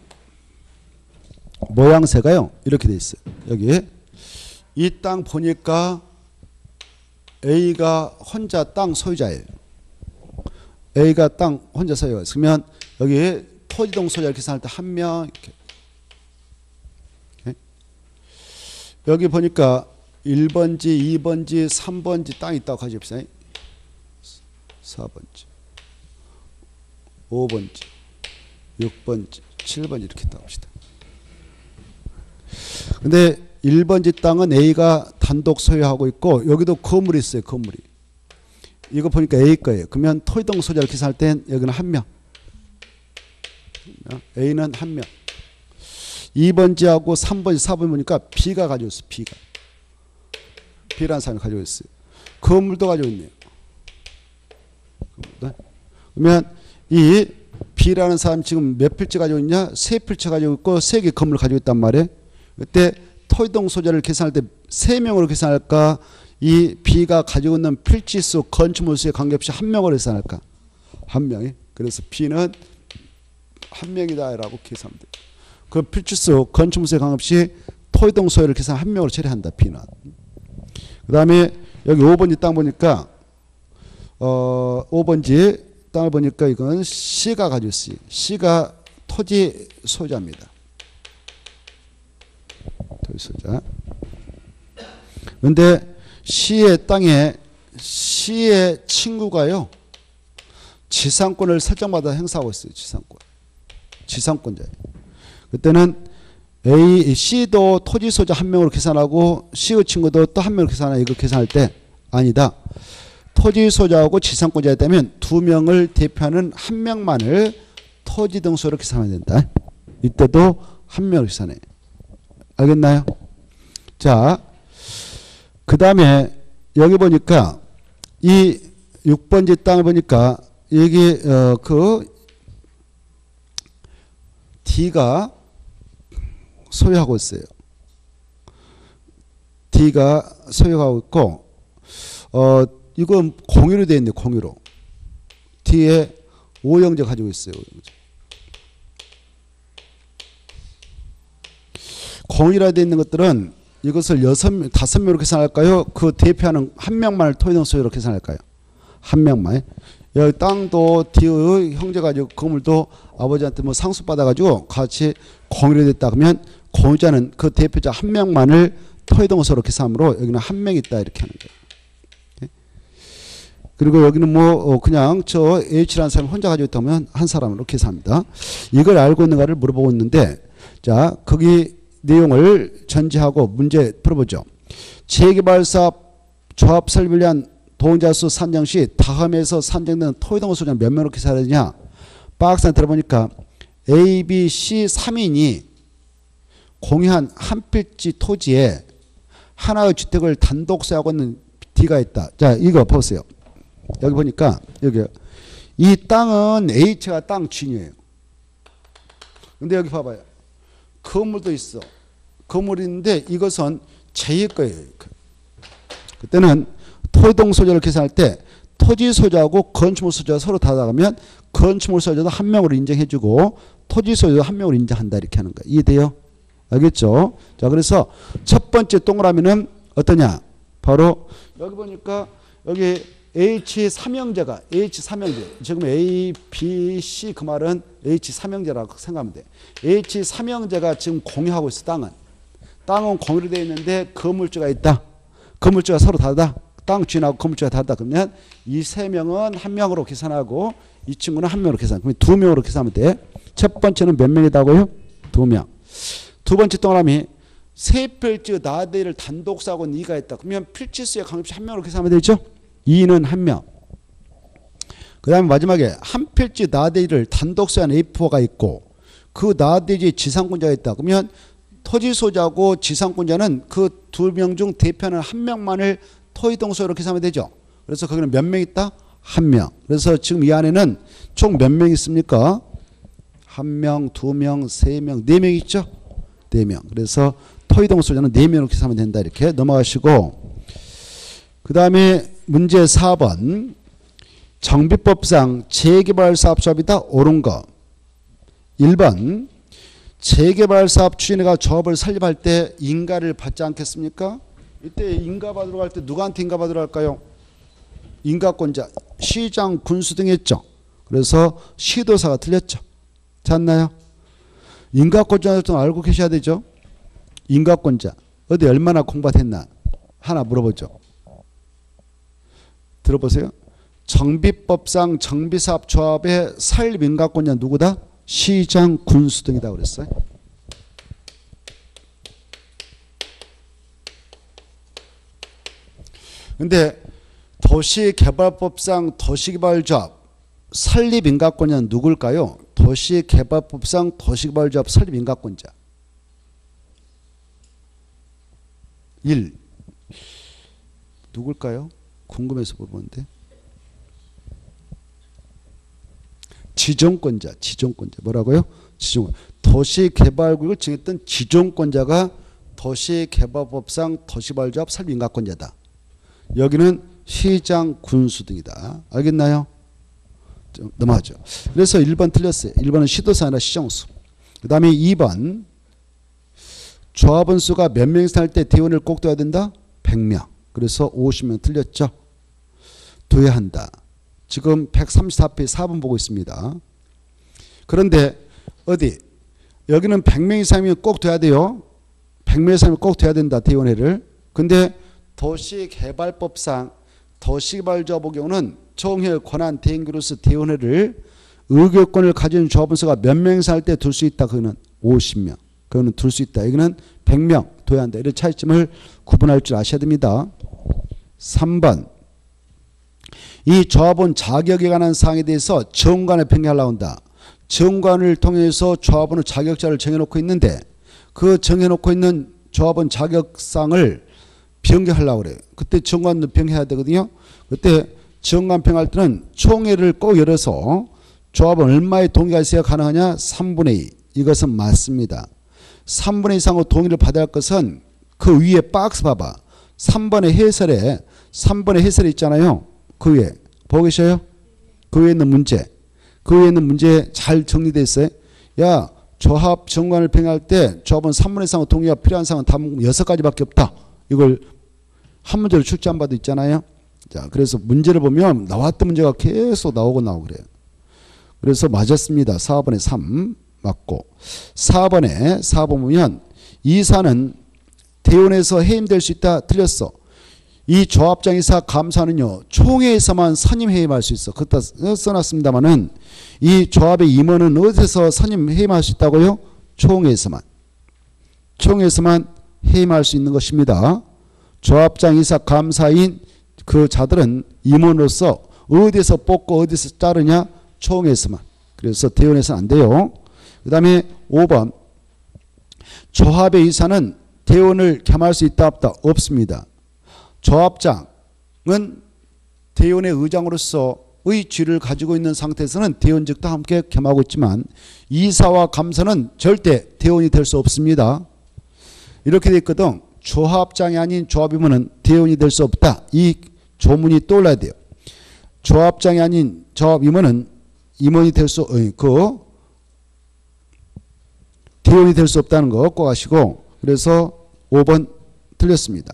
모양새가요 이렇게 돼 있어요. 여기 이 땅 보니까 A가 혼자 땅 소유자예요. A가 땅 혼자 소유자예요. 그러면 여기 토지동 소유자 계산할 때 한 명 이렇게. 여기 보니까 1번지, 2번지, 3번지 땅이 있다고 가져봅시다. 4번지, 5번지, 6번지, 7번지 이렇게 있다고 합시다. 근데 1번지 땅은 A가 단독 소유하고 있고 여기도 건물이 있어요. 건물이. 이거 보니까 A 거예요. 그러면 토지동 소유자를 계산할 땐 여기는 한 명. A는 한 명. 2번지하고 3번지, 4번지 보니까 B가 가지고 있어요. B가. B라는 사람이 가지고 있어요. 건물도 가지고 있네요. 그러면 이 B라는 사람이 지금 몇 필지 가지고 있냐? 세 필지 가지고 있고 세 개 건물을 가지고 있단 말이에요. 그때 토지동 소재를 계산할 때 3명으로 계산할까? 이 B가 가지고 있는 필지수 건축물 수에 관계없이 한 명으로 계산할까? 한 명이. 그래서 B는 한 명이다 라고 계산하면 돼요. 그 필지수 건축물 수에 관계없이 토지동 소유를 계산 한 명으로 처리한다. B는. 그 다음에 여기 5번지 땅 보니까 5번지 땅을 보니까 이건 C가 가지고 있어요. C가 토지 소유자입니다. 소유자. 그런데 C의 땅에 C의 친구가요 지상권을 설정받아 행사하고 있어요. 지상권자예요. 그때는 C도 토지 소유자 한 명으로 계산하고 C의 친구도 또 한 명으로 계산하고 이거 계산할 때 아니다. 토지 소유자하고 지상권자에 따면 두 명을 대표하는 한 명만을 토지 등 소유로 계산하면 된다. 이때도 한 명을 계산해. 알겠나요? 자, 그 다음에 여기 보니까 이 6번지 땅을 보니까 여기 그 D가 소유하고 있어요. D가 소유하고 있고 이건 공유로 되어 있는데 공유로 D에 5형제 가지고 있어요. 공유라 되어 있는 것들은 이것을 5명으로 계산할까요? 그 대표하는 한 명만을 토지동 소유로 계산할까요? 한 명만. 여기 땅도 D의 형제 가지고 건물도 아버지한테 뭐 상속받아가지고 같이 공유로 됐다. 그러면 공유자는 그 대표자 한 명만을 토지동 소유로 계산하므로 여기는 한 명 있다 이렇게 하는 거예요. 그리고 여기는 뭐 그냥 저 H라는 사람이 혼자 가지고 있다면 한 사람으로 계산합니다. 이걸 알고 있는가를 물어보고 있는데 자 거기 내용을 전제하고 문제 풀어보죠. 재개발사업 조합 설립을 위한 동자수 산정 시 다음에서 산정되는 토지동 소유자는 몇 명으로 계산해야 되냐. 박스에 들어보니까 A, B, C 3인이 공유한 한 필지 토지에 하나의 주택을 단독 소유하고 있는 D가 있다. 자 이거 보세요. 여기 보니까 여기 이 땅은 H가 땅 주인이에요. 근데 여기 봐봐요. 건물도 있어. 건물이 있는데 이것은 제2의 거예요. 그때는 토지동 소재를 계산할 때 토지 소재하고 건축물 소재가 서로 다르다면 건축물 소재도 한 명으로 인정해주고 토지 소재도 한 명으로 인정한다 이렇게 하는 거예요. 이해돼요? 알겠죠? 자, 그래서 첫 번째 동그라미는 어떠냐? 바로 여기 보니까 여기 H 삼형제가 H 삼형제 지금 A, B, C 그 말은 H 삼형제라고 생각하면 돼. H 삼형제가 지금 공유하고 있어. 땅은 공유로 되어 있는데 건물주가 있다. 건물주가 서로 다르다. 땅 주인하고 건물주가 다르다. 그러면 이 세 명은 한 명으로 계산하고 이 친구는 한 명으로 계산. 그러면 두 명으로 계산하면 돼. 첫 번째는 몇 명이다고요? 두 명. 두 번째 동그라미 세 필지 나대를 단독 사고 2가 있다. 그러면 필지수의 강립시 한 명으로 계산하면 되죠. 2는 한 명. 그 다음에 마지막에 한 필지 나대를 단독 소유한 A4가 있고 그 나대지의 지상권자가 있다. 그러면 토지 소유자고 지상권자는 그 두 명 중 대표는 한 명만을 토지동 소유로 계산하면 되죠. 그래서 거기는 몇 명 있다? 한 명. 그래서 지금 이 안에는 총 몇 명 있습니까? 한 명, 두 명, 세 명, 네 명 있죠? 네 명. 그래서 토지동 소유자는 네 명으로 계산하면 된다. 이렇게 넘어가시고 그 다음에 문제 4번 정비법상 재개발사업조합이다. 옳은 거. 1번 재개발사업 추진회가 조합을 설립할 때 인가를 받지 않겠습니까? 이때 인가 받으러 갈 때 누구한테 인가 받으러 갈까요? 인가권자, 시장, 군수 등이 있죠. 그래서 시도사가 틀렸죠. 잤나요? 인가권자는 좀 알고 계셔야 되죠. 인가권자 어디 얼마나 공부했나 하나 물어보죠. 들어보세요. 정비법상 정비사업조합의 설립 인가권자 누구다? 시장, 군수 등이다 그랬어요. 근데 도시개발법상 도시개발조합 설립 인가권자는 누굴까요? 도시개발법상 도시개발조합 설립 인가권자 1. 누굴까요? 궁금해서 물어보는데. 지정권자. 뭐라고요? 지정. 도시개발구역을 정했던 지정권자가 도시개발법상 도시개발조합 설립 인가권자다. 여기는 시장, 군수 등이다. 알겠나요? 넘어가죠. 그래서 1번 틀렸어요. 1번은 시도사 아니라 시정수. 그 다음에 2번 조합원 수가 몇 명 이상 할 때 대원을 꼭 둬야 된다? 100명. 그래서 50명 틀렸죠. 둬야 한다. 지금 134페이지 4번 보고 있습니다. 그런데 어디 여기는 100명 이상이면 꼭 둬야 돼요. 100명 이상이면 꼭 둬야 된다. 대원회를. 근데 도시개발법상 도시개발조합의 경우는 총회 권한 대행기로서 대원회를 의결권을 가진 조합원 수가 몇 명 이상 할 때 둘 수 있다. 그거는 50명. 그거는 둘 수 있다. 여기는 100명 둬야 한다. 이런 차이점을 구분할 줄 아셔야 됩니다. 3번 이 조합원 자격에 관한 사항에 대해서 정관을 변경하려고 한다. 정관을 통해서 조합원의 자격자를 정해놓고 있는데 그 정해놓고 있는 조합원 자격상을 변경하려고 그래요. 그때 정관도 변경해야 되거든요. 그때 정관 변경할 때는 총회를 꼭 열어서 조합원 얼마의 동의가 있어야 가능하냐? 3분의 2. 이것은 맞습니다. 3분의 2 이상으로 동의를 받아야 할 것은 그 위에 박스 봐봐. 3번의 해설에 있잖아요. 그 위에 보고 계셔요? 그 위에 있는 문제. 그 위에 있는 문제 잘 정리되어 있어요. 야, 조합 정관을 변경할 때 조합원 3분의 2 이상의 동의가 필요한 사항은 다 6가지밖에 없다. 이걸 한 문제로 출제 한 바도 있잖아요. 자, 그래서 문제를 보면 나왔던 문제가 계속 나오고 그래요. 그래서 맞았습니다. 4번에 3 맞고 4번에 4번 보면 이사는 대원에서 해임될 수 있다. 틀렸어. 이 조합장 이사 감사는요. 총회에서만 선임 해임할 수 있어. 그렇다 써놨습니다만은 이 조합의 임원은 어디서 선임 해임할 수 있다고요? 총회에서만 해임할 수 있는 것입니다. 조합장 이사 감사인 그 자들은 임원으로서 어디서 뽑고 어디서 자르냐? 총회에서만. 그래서 대원에서는 안 돼요. 그 다음에 5번 조합의 이사는 대원을 겸할 수 있다 없다? 없습니다. 조합장은 대원의 의장으로서의 지위를 가지고 있는 상태에서는 대원직도 함께 겸하고 있지만 이사와 감사는 절대 대원이 될 수 없습니다. 이렇게 돼 있거든. 조합장이 아닌 조합임원은 대원이 될 수 없다. 이 조문이 떠올라야 돼요. 조합장이 아닌 조합임원은 임원이 될 수, 대원이 될 수 없다는 거 꼭 아시고, 그래서 5번 틀렸습니다.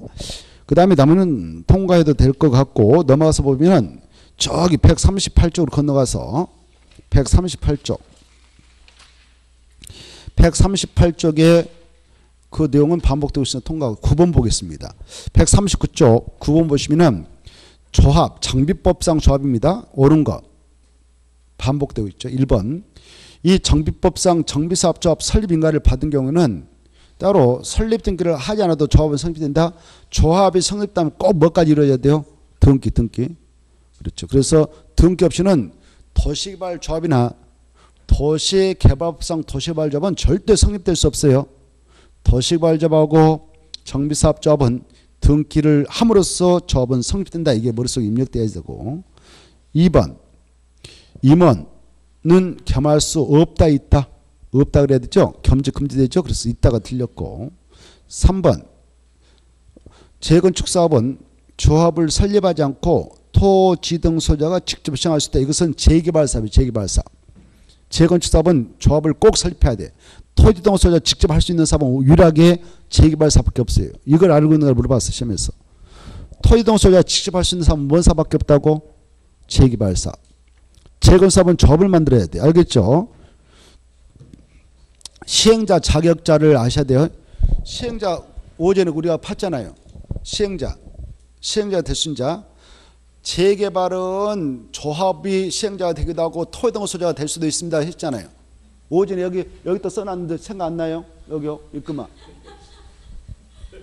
그 다음에 남은 통과해도 될 것 같고, 넘어가서 보면은 저기 138쪽으로 건너가서 138쪽. 138쪽에 그 내용은 반복되고 있으면 통과하고 9번 보겠습니다. 139쪽 9번 보시면은 조합, 정비법상 조합입니다. 옳은 거 반복되고 있죠. 1번. 이 정비법상 정비사업조합 설립인가를 받은 경우는 따로 설립 등기를 하지 않아도 조합은 성립된다. 조합이 성립되면 꼭 뭐까지 이루어져야 돼요? 등기. 그렇죠. 그래서 등기 없이는 도시개발조합이나 도시개발법상 도시개발조합은 절대 성립될 수 없어요. 도시개발조합하고 정비사업조합은 등기를 함으로써 조합은 성립된다. 이게 머릿속에 입력돼야 되고. 2번. 임원은 겸할 수 없다 있다. 없다 그래야 되죠. 겸직 금지되죠. 그래서 있다가 틀렸고. 3번. 재건축사업은 조합을 설립하지 않고 토지 등 소유자가 직접 시행할 수 있다. 이것은 재개발사업이에요. 재개발사업. 재건축사업은 조합을 꼭 설립해야 돼. 토지 등 소유자가 직접 할 수 있는 사업은 유일하게 재개발사업밖에 없어요. 이걸 알고 있는 걸 물어봤어. 시험에서. 토지 등 소유자가 직접 할 수 있는 사업은 뭔 사업밖에 없다고? 재개발사업. 재건사업은 조합을 만들어야 돼. 알겠죠? 시행자 자격자를 아셔야 돼요. 시행자 오전에 우리가 봤잖아요. 시행자 대순자. 재개발은 조합이 시행자가 되기도 하고 토지 등 소유자가 될 수도 있습니다. 했잖아요. 오전에 여기 또 써놨는데 생각 안 나요? 여기요? 있구만.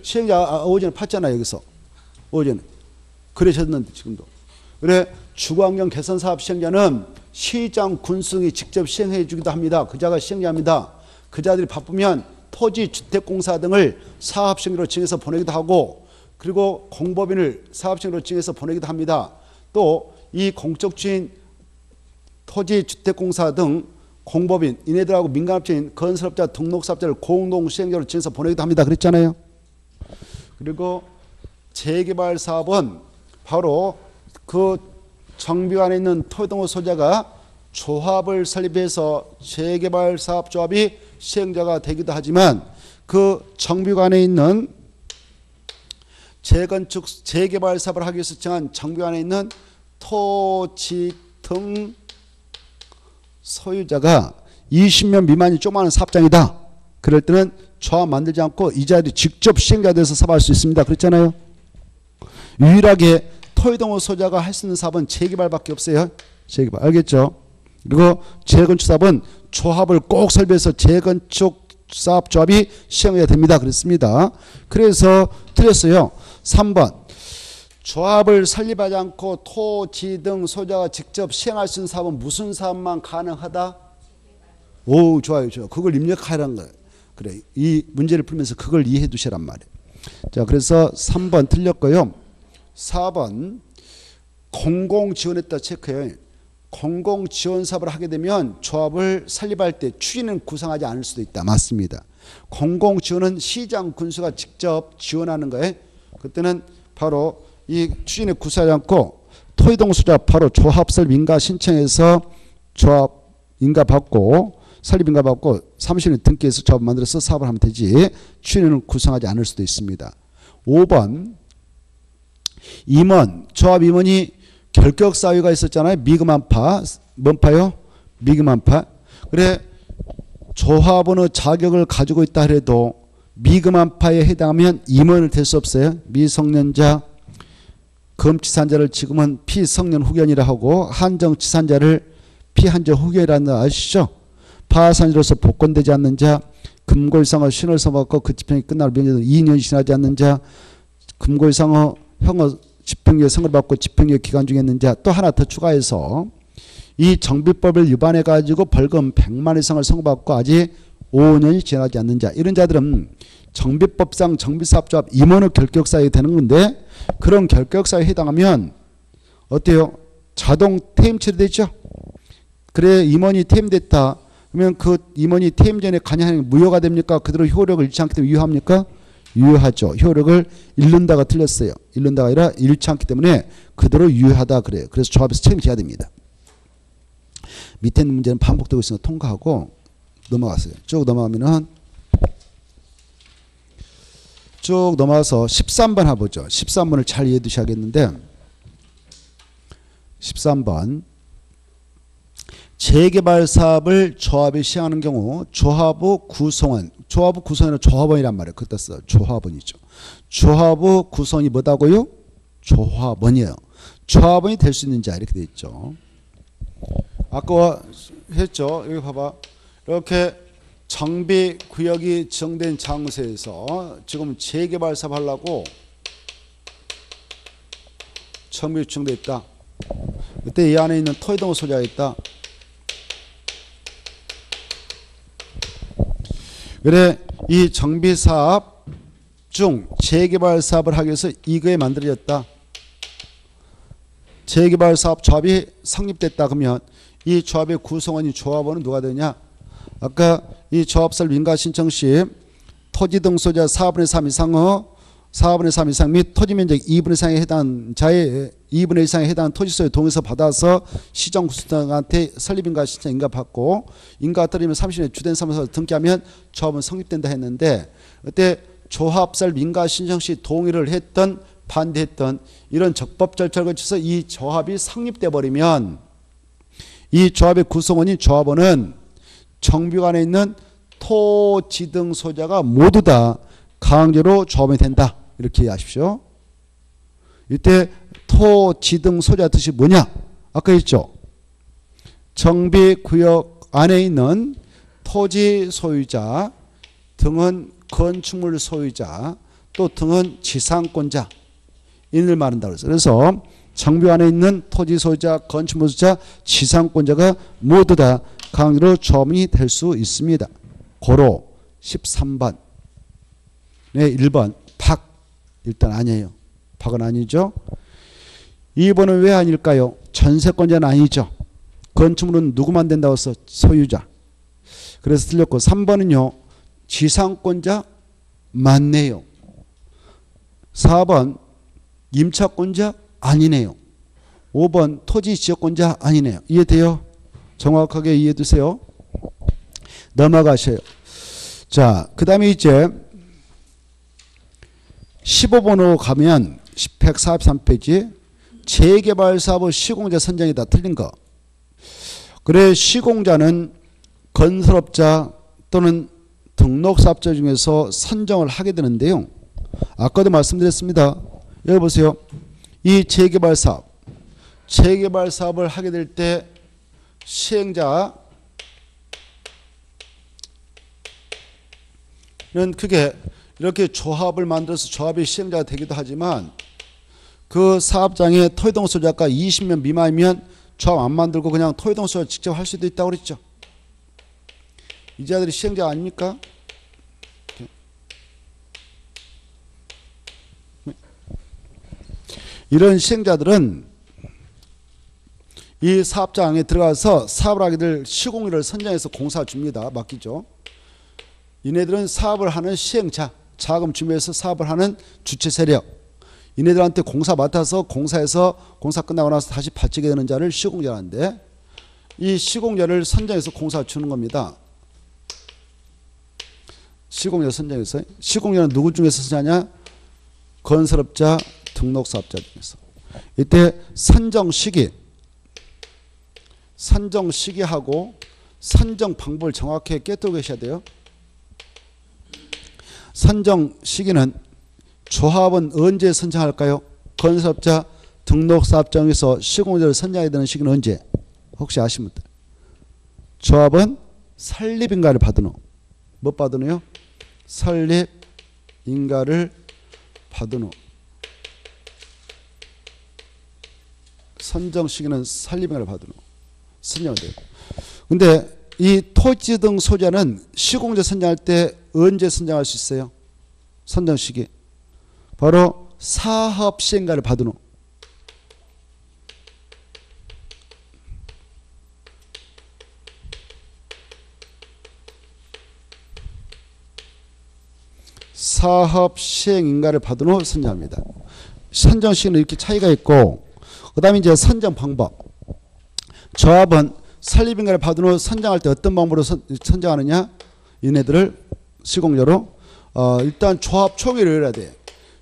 시행자 오전에 팠잖아요. 여기서. 오전에. 그러셨는데 지금도. 그래 주거환경 개선사업 시행자는 시장 군수이 직접 시행해 주기도 합니다. 그자가 시행자입니다. 그자들이 바쁘면 토지 주택공사 등을 사업시행자로 정해서 보내기도 하고 그리고 공법인을 사업시행자로 정해서 보내기도 합니다. 또 이 공적주인 토지 주택공사 등 공법인 이네들하고 민간업체인 건설업자 등록사업자를 공동 시행자로 정해서 보내기도 합니다. 그랬잖아요. 그리고 재개발 사업은 바로 그 정비관에 있는 토지 등 소유자가 조합을 설립해서 재개발 사업 조합이 시행자가 되기도 하지만 그 정비관에 있는 재건축 재개발 사업을 하기 위해서 정한 정비관에 있는 토지 등 소유자가 20명 미만이 조그마한 사업장이다. 그럴 때는 조합 만들지 않고 이 자리 직접 시행자 돼서 사업할 수 있습니다. 그랬잖아요. 유일하게 토지 등 소유자가 할 수 있는 사업은 재개발밖에 없어요. 재개발. 알겠죠? 그리고 재건축 사업은 조합을 꼭 설립해서 재건축 사업 조합이 시행해야 됩니다. 그랬습니다. 그래서 틀렸어요. 3번. 조합을 설립하지 않고 토지 등 소유자가 직접 시행할 수 있는 사업은 무슨 사업만 가능하다? 오, 좋아요. 그걸 입력하라는 거예요. 그래. 이 문제를 풀면서 그걸 이해해 두시란 말이에요. 자, 그래서 3번 틀렸고요. 4번. 공공지원했다 체크해요. 공공지원사업을 하게 되면 조합을 설립할 때 추진은 구성하지 않을 수도 있다. 맞습니다. 공공지원은 시장 군수가 직접 지원하는 거예요. 그때는 바로 이 추진에 구성하지 않고 토지 등 소유자 바로 조합 설립 인가 신청해서 조합 인가 받고 설립 인가 받고 사무실에 등기해서 조합 만들어서 사업을 하면 되지 추진은 구성하지 않을 수도 있습니다. 5번 임원 조합 임원이 결격 사유가 있었잖아요. 미금한파. 뭔 파요? 미금한파. 그래 조합원의 자격을 가지고 있다 해도 미금한파에 해당하면 임원을 될 수 없어요. 미성년자 금치산자를 지금은 피성년 후견이라 하고 한정치산자를 피한정 후견이라는 거 아시죠? 파산자로서 복권되지 않는 자 금고 이상의 신을 써먹고 그 집행이 끝날 명예도 2년 지나지 않는 자 금고 이상의 형의 집행유예 선고를 받고 집행유예 기간 중에 있는 자 또 하나 더 추가해서 이 정비법을 위반해 가지고 벌금 100만 이상을 선고받고 아직 5년이 지나지 않는 자 이런 자들은 정비법상 정비사업조합 임원의 결격사유가 되는 건데 그런 결격사유에 해당하면 어때요? 자동 퇴임 처리되죠? 그래 임원이 퇴임됐다. 그러면 그 임원이 퇴임 전에 관여하는 게 무효가 됩니까? 그대로 효력을 잃지 않기 때문에 유효합니까? 유효하죠. 효력을 잃는다가 틀렸어요. 잃는다가 아니라 잃지 않기 때문에 그대로 유효하다 그래요. 그래서 조합에서 책임져야 됩니다. 밑에 있는 문제는 반복되고 있으니까 통과하고 넘어갔어요. 쭉 넘어가면은 쭉 넘어가서 13번 해보죠. 13번을 잘 이해해 두셔야겠는데 13번 재개발 사업을 조합이 시행하는 경우 조합의 구성원, 조합의 구성원은 조합원이란 말이에요. 그때 써 조합원이죠. 조합의 구성이 뭐다고요? 조합원이에요. 조합원이 될 수 있는 자 이렇게 돼 있죠. 아까 했죠. 여기 봐봐. 이렇게 정비 구역이 지정된 장소에서 지금 재개발 사업 하려고 정비 지정돼 있다. 그때 이 안에 있는 토지동 소재가 있다. 그래 이 정비 사업 중 재개발 사업을 하기 위해서 이거에 만들어졌다. 재개발 사업 조합이 성립됐다 그러면 이 조합의 구성원이 조합원은 누가 되냐? 아까 이 조합설 민가 신청 시 토지 등 소재 4분의 3 이상의 4분의 3 이상 및 토지 면적 2분의 이상에 해당 자의 2분의 이상에 해당 토지소유 동의서 받아서 시정구청장한테 설립인가 신청 인가받고 인가 떨어지면 30년 주된 사무소 등기하면 조합은 성립된다 했는데 그때 조합설 민가 신청 시 동의를 했던 반대했던 이런 적법 절차를 거쳐서 이 조합이 성립돼 버리면 이 조합의 구성원인 조합원은 정비관에 있는 토지 등 소재가 모두 다 강제로 조합원이 된다. 이렇게 이해하십시오. 이때 토지 등 소재 뜻이 뭐냐? 아까 했죠. 정비구역 안에 있는 토지 소유자 등은 건축물 소유자 또 등은 지상권자 인을 말한다고 했어요. 그래서 정비 안에 있는 토지 소유자, 건축물 소유자, 지상권자가 모두 다 강제로 조합원이 될 수 있습니다. 고로 13번. 네, 1번 박. 일단 아니에요. 박은 아니죠. 2번은 왜 아닐까요? 전세권자는 아니죠. 건축물은 누구만 된다고 해서 소유자. 그래서 틀렸고 3번은요. 지상권자 맞네요. 4번 임차권자 아니네요. 5번 토지 지역권자 아니네요. 이해돼요? 정확하게 이해해 두세요. 넘어가셔요. 자, 그 다음에 이제 15번으로 가면 143페이지 재개발 사업의 시공자 선정이다. 틀린 거. 그래 시공자는 건설업자 또는 등록사업자 중에서 선정을 하게 되는데요. 아까도 말씀드렸습니다. 여기 보세요. 이 재개발 사업을 하게 될 때 시행자는 그게 이렇게 조합을 만들어서 조합이 시행자가 되기도 하지만 그 사업장에 토지동 소유자가 20명 미만이면 조합 안 만들고 그냥 토지동 소유자 직접 할 수도 있다고 그랬죠. 이 자들이 시행자 아닙니까? 이런 시행자들은 이 사업장에 들어가서 사업을 하게 될 시공일을 선정해서 공사 줍니다. 맡기죠. 이네들은 사업을 하는 시행자, 자금 준비해서 사업을 하는 주체 세력. 이네들한테 공사 맡아서 공사해서 공사 끝나고 나서 다시 바치게 되는 자를 시공자라는데 이 시공자를 선정해서 공사 주는 겁니다. 시공자 선정해서. 시공자는 누구 중에서 선정하냐? 건설업자, 등록사업자 중에서. 이때 선정 시기하고 선정 방법을 정확히 깨뜨리고 계셔야 돼요. 선정 시기는 조합은 언제 선정할까요? 건설업자, 등록사업자 중에서 시공자를 선정해야 되는 시기는 언제? 혹시 아시는 분들? 조합은 설립인가를 받은 후. 뭐 받은 후요? 설립인가를 받은 후. 선정 시기는 설립인가를 받은 후. 선정을 돼요. 근데 이 토지 등 소재는 시공자 선정할 때 언제 선정할 수 있어요? 선정 시기. 바로 사업 시행가를 받은 후. 사업 시행 인가를 받은 후 선정합니다. 선정 시기는 이렇게 차이가 있고, 그 다음에 이제 선정 방법. 조합은 설립 인가를 받은 후 선정할 때 어떤 방법으로 선정하느냐? 얘네들을 시공적으로 일단 조합 총회를 해야 돼.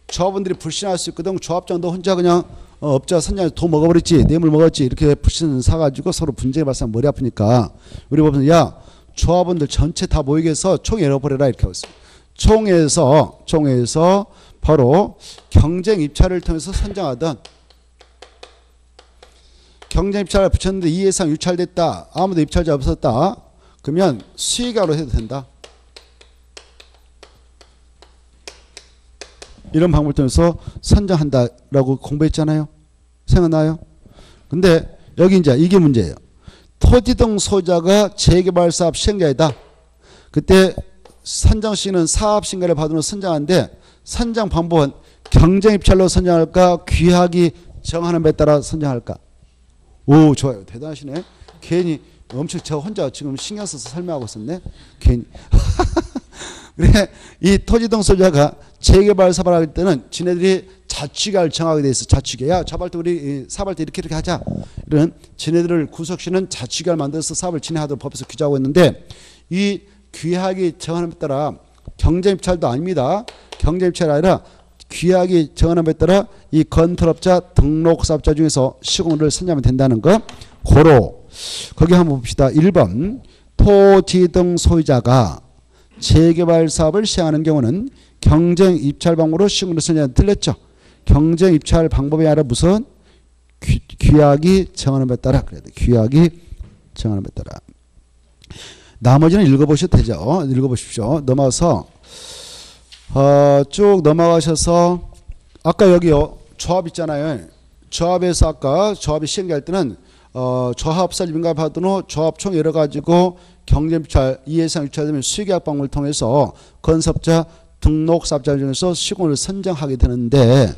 조합원들이 불신할 수 있거든. 조합장도 혼자 그냥 업자 선정해서 돈 먹어버렸지, 뇌물 먹었지, 이렇게 불신 사가지고 서로 분쟁이 발생, 머리 아프니까 우리 보면 야, 조합원들 전체 다 모이게 해서 총회 열어버려라, 이렇게 하고 있어요. 총회에서 바로 경쟁 입찰을 통해서 선정하던, 경쟁 입찰을 붙였는데 이 예상 유찰됐다, 아무도 입찰자 없었다, 그러면 수의가로 해도 된다. 이런 방법을 통해서 선정한다라고 공부했잖아요. 생각나요? 근데 여기 이제 이게 문제예요. 토지 등 소유자가 재개발 사업 시행자이다. 그때 선정 시기는 사업 신가를 받은 후 선정하는데, 선정 방법은 경쟁 입찰로 선정할까, 귀하기 정하는 데 따라 선정할까? 오, 좋아요. 대단하시네. 괜히 엄청 저 혼자 지금 신경 써서 설명하고 있었네. 괜히. 그래, 이 토지 등 소유자가 재개발 사업을 할 때는 지네들이 자치계를 정하게 돼 있어. 자치계. 야, 저발 때 우리 사업할 때 이렇게 하자. 이런 지네들을 구속시는 자치계를 만들어서 사업을 진행하도록 법에서 규정하고 있는데, 이 귀하기 정하는 데 따라 경쟁 입찰도 아닙니다. 경쟁 입찰이 아니라 귀하기 정하는 데 따라 이 건설업자 등록 사업자 중에서 시공을 선정하면 된다는 거. 고로 거기 한번 봅시다. 1번 토지 등 소유자가 재개발 사업을 시행하는 경우는 경쟁 입찰 방법으로 시공을 선정하는, 틀렸죠. 경쟁 입찰 방법이 아니라 무슨 귀하기 정하는 데 따라, 그래야 돼. 귀하기 정하는 데 따라. 나머지는 읽어보셔도 되죠. 읽어보십시오. 넘어서 쭉 넘어가셔서 아까 여기요 조합 있잖아요. 조합에서 아까 조합이 시행할 때는 조합 설립인가 받은 후 조합 총 열어가지고 경쟁 입찰 이해상 유찰되면 수의계약 방법을 통해서 건설업자 등록 사업자 중에서 시공을 선정하게 되는데,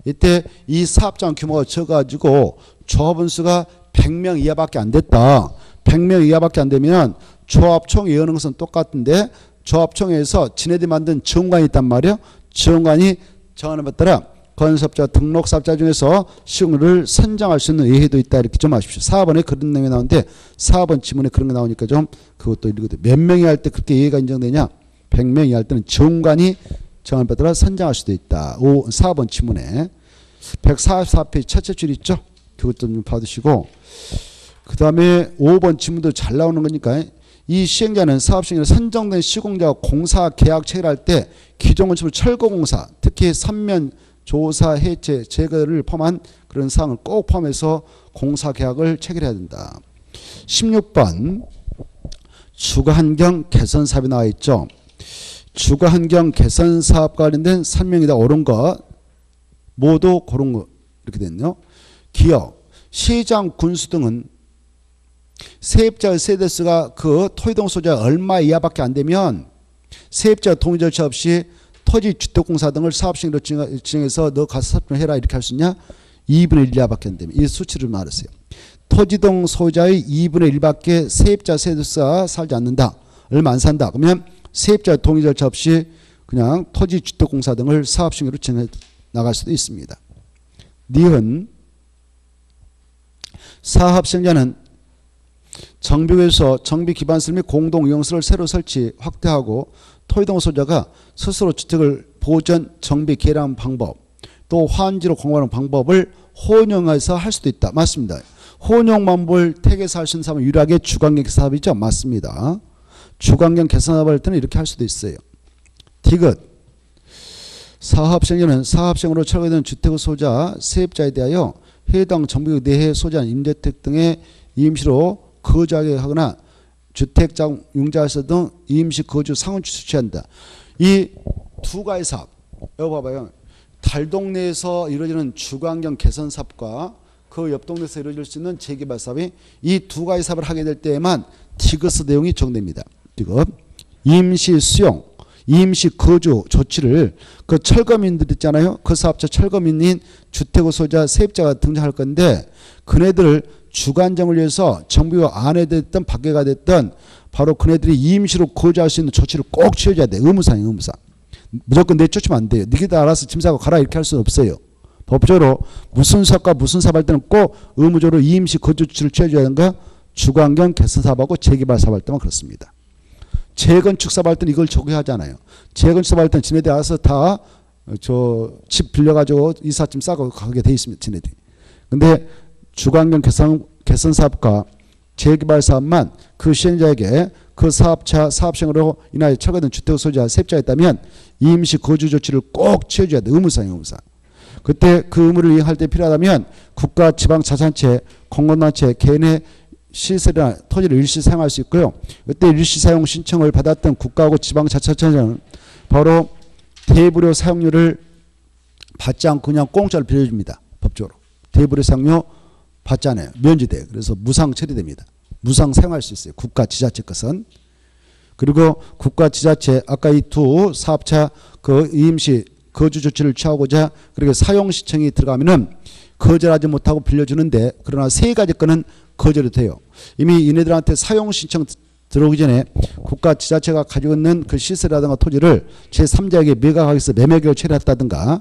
이때 이 사업장 규모가 적어가지고 조합원 수가 100명 이하밖에 안 됐다. 100명 이하밖에 안 되면 조합총회 여는 것은 똑같은데, 조합총회에서 지네들이 만든 지원관이 있단 말이에요. 지원관이 정하는 것 따라 건설업자 등록 사업자 중에서 시공을 선정할 수 있는 예외도 있다, 이렇게 좀 아십시오. 4번에 그런 내용이 나오는데 4번 지문에 그런 게 나오니까 좀 그것도 읽어도, 몇 명이 할 때 그렇게 예외가 인정되냐? 100명이 할 때는 지원관이 정하는 것 따라 선정할 수도 있다. 4번 지문에 144페이지 첫째 줄 있죠? 그것도 좀 받으시고, 그 다음에 5번 지문도 잘 나오는 거니까, 이 시행자는 사업 시행자는 선정된 시공자와 공사 계약 체결할 때 기존 건축물 철거공사, 특히 삼면 조사 해체 제거를 포함한 그런 사항을 꼭 포함해서 공사 계약을 체결해야 된다. 16번 주거환경 개선 사업이 나와 있죠. 주거환경 개선 사업과 관련된 설명이다. 옳은 것 모두 고른 거 이렇게 됐네요. 기업, 시장, 군수 등은 세입자의 세대수가 그 토지동 소유자 얼마 이하밖에 안 되면 세입자 동의 절차 없이 토지주택공사 등을 사업시행으로 진행해서 너 가서 사업해라, 이렇게 할 수 있냐? 2분의 1 이하밖에 안 되면. 이 수치를 말했어요. 토지동 소유자의 2분의 1밖에 세입자 세대수가 살지 않는다. 얼마 안 산다. 그러면 세입자 동의 절차 없이 그냥 토지주택공사 등을 사업시행으로 진행해 나갈 수도 있습니다. 니은 사업시행자는 정비구에서 정비기반설 및 공동이용시설을 새로 설치, 확대하고 토지동 소유자가 스스로 주택을 보전, 정비, 개량 방법, 또 화환지로 공부하는 방법을 혼용해서 할 수도 있다. 맞습니다. 혼용 방법을 택해서 할 수 있는 사업은 유일하게 주관경 사업이죠. 맞습니다. 주관경 개선 사업을 할 때는 이렇게 할 수도 있어요. 디귿 사업시행자는 사업시행으로 철거된 주택의 소유자, 세입자에 대하여 해당 정비구 내에 소유한 임대택 등의 임시로 거주하게 하거나 주택장 융자에서 등 임시 거주 상원 취한다. 이 두 가지 사업, 여기 봐봐요. 달동네에서 이루어지는 주거환경 개선 사업과 그 옆 동네에서 이루어질 수 있는 재개발 사업이, 이 두 가지 사업을 하게 될 때에만 디귿 내용이 적용됩니다. 디귿 임시 수용, 임시 거주 조치를 그 철거민들 있잖아요. 그 사업자 철거민인 주택의 소유자, 세입자가 등장할 건데, 그네들을 주관정을 위해서 정비구 안에 됐든 밖에가 됐든 바로 그네들이 임시로 거주할 수 있는 조치를 꼭 취해줘야 돼. 의무사항이에요. 의무사항. 무조건 내쫓으면 안 돼요. 니들 알아서 짐 싸고 가라 이렇게 할 수는 없어요. 법적으로 무슨 사업과 무슨 사업할 때는 꼭 의무적으로 이임시 거주 조치를 취해줘야 하는가? 주거환경 개선 사업하고 재개발 사업할 때만 그렇습니다. 재건축 사업할 때는 이걸 적용하잖아요. 재건축 사업할 때는 지네들이 알아서 다 저 집 빌려가지고 이삿짐 싸고 가게 돼 있습니다. 지네들이. 근데 주거환경 개선 사업과 재개발 사업만 그 시행자에게 그 사업차 사업시행으로 인하여 철거된 주택 소유자 세입자가 있다면 이임시 거주 조치를 꼭 취해줘야 돼. 의무사항이에요. 의무사항. 그때 그 의무를 이행할 때 필요하다면 국가 지방자치단체 공공단체 개인의 시설이나 토지를 일시 사용할 수 있고요. 그때 일시 사용 신청을 받았던 국가하고 지방자치단체는 바로 대부료 사용료를 받지 않고 그냥 공짜로 빌려줍니다. 법적으로. 대부료 사용료 받지 않아요. 면제돼요. 그래서 무상 처리됩니다. 무상 사용할 수 있어요. 국가 지자체 것은. 그리고 국가 지자체 아까 이 두 사업차 그 이임시 거주 조치를 취하고자 그렇게 사용 신청이 들어가면은 거절하지 못하고 빌려주는데 그러나 세 가지 건은 거절이 돼요. 이미 이네들한테 사용 신청 들어오기 전에 국가 지자체가 가지고 있는 그 시설이라든가 토지를 제3자에게 매각하기 위해서 매매계획을 처리했다든가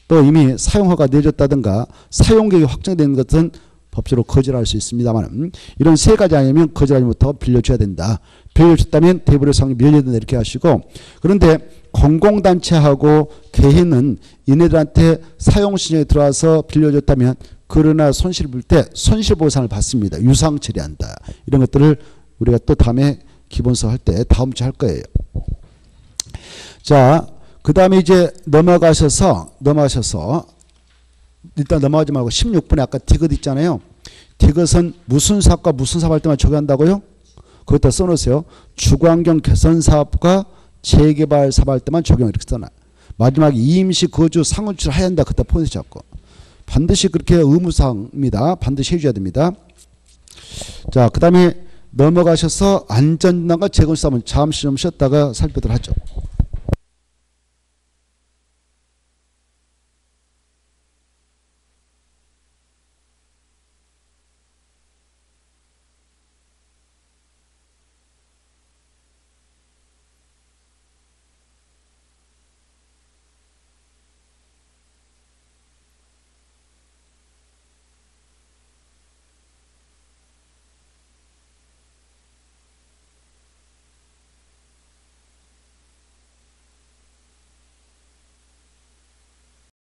또 이미 사용허가 내줬다든가 사용계획이 확정된 것은 법적으로 거절할 수 있습니다만 이런 세 가지 아니면 거절하지 못하고 빌려줘야 된다. 빌려줬다면 대부료 사용이 면제된다 이렇게 하시고 그런데 공공단체하고 개인은 이네들한테 사용신청이 들어와서 빌려줬다면 그러나 손실 볼 때 손실보상을 받습니다. 유상 처리한다. 이런 것들을 우리가 또 다음에 기본서 할 때 다음 주에 할 거예요. 자, 그 다음에 이제 넘어가셔서 일단 넘어가지 말고 16분에 아까 디귿 있잖아요. 디귿은 무슨 사업과 무슨 사업 할 때만 적용한다고요? 그것도 써놓으세요. 주거환경 개선 사업과 재개발 사업 할 때만 적용 이렇게 써놔. 마지막에 이임시 거주 상호출을 해야 한다. 그때 포인트 잡고. 반드시 그렇게 의무사항입니다. 반드시 해줘야 됩니다. 자, 그 다음에 넘어가셔서 안전진단과 재건축 사업은 잠시 좀 쉬었다가 살펴보도록 하죠.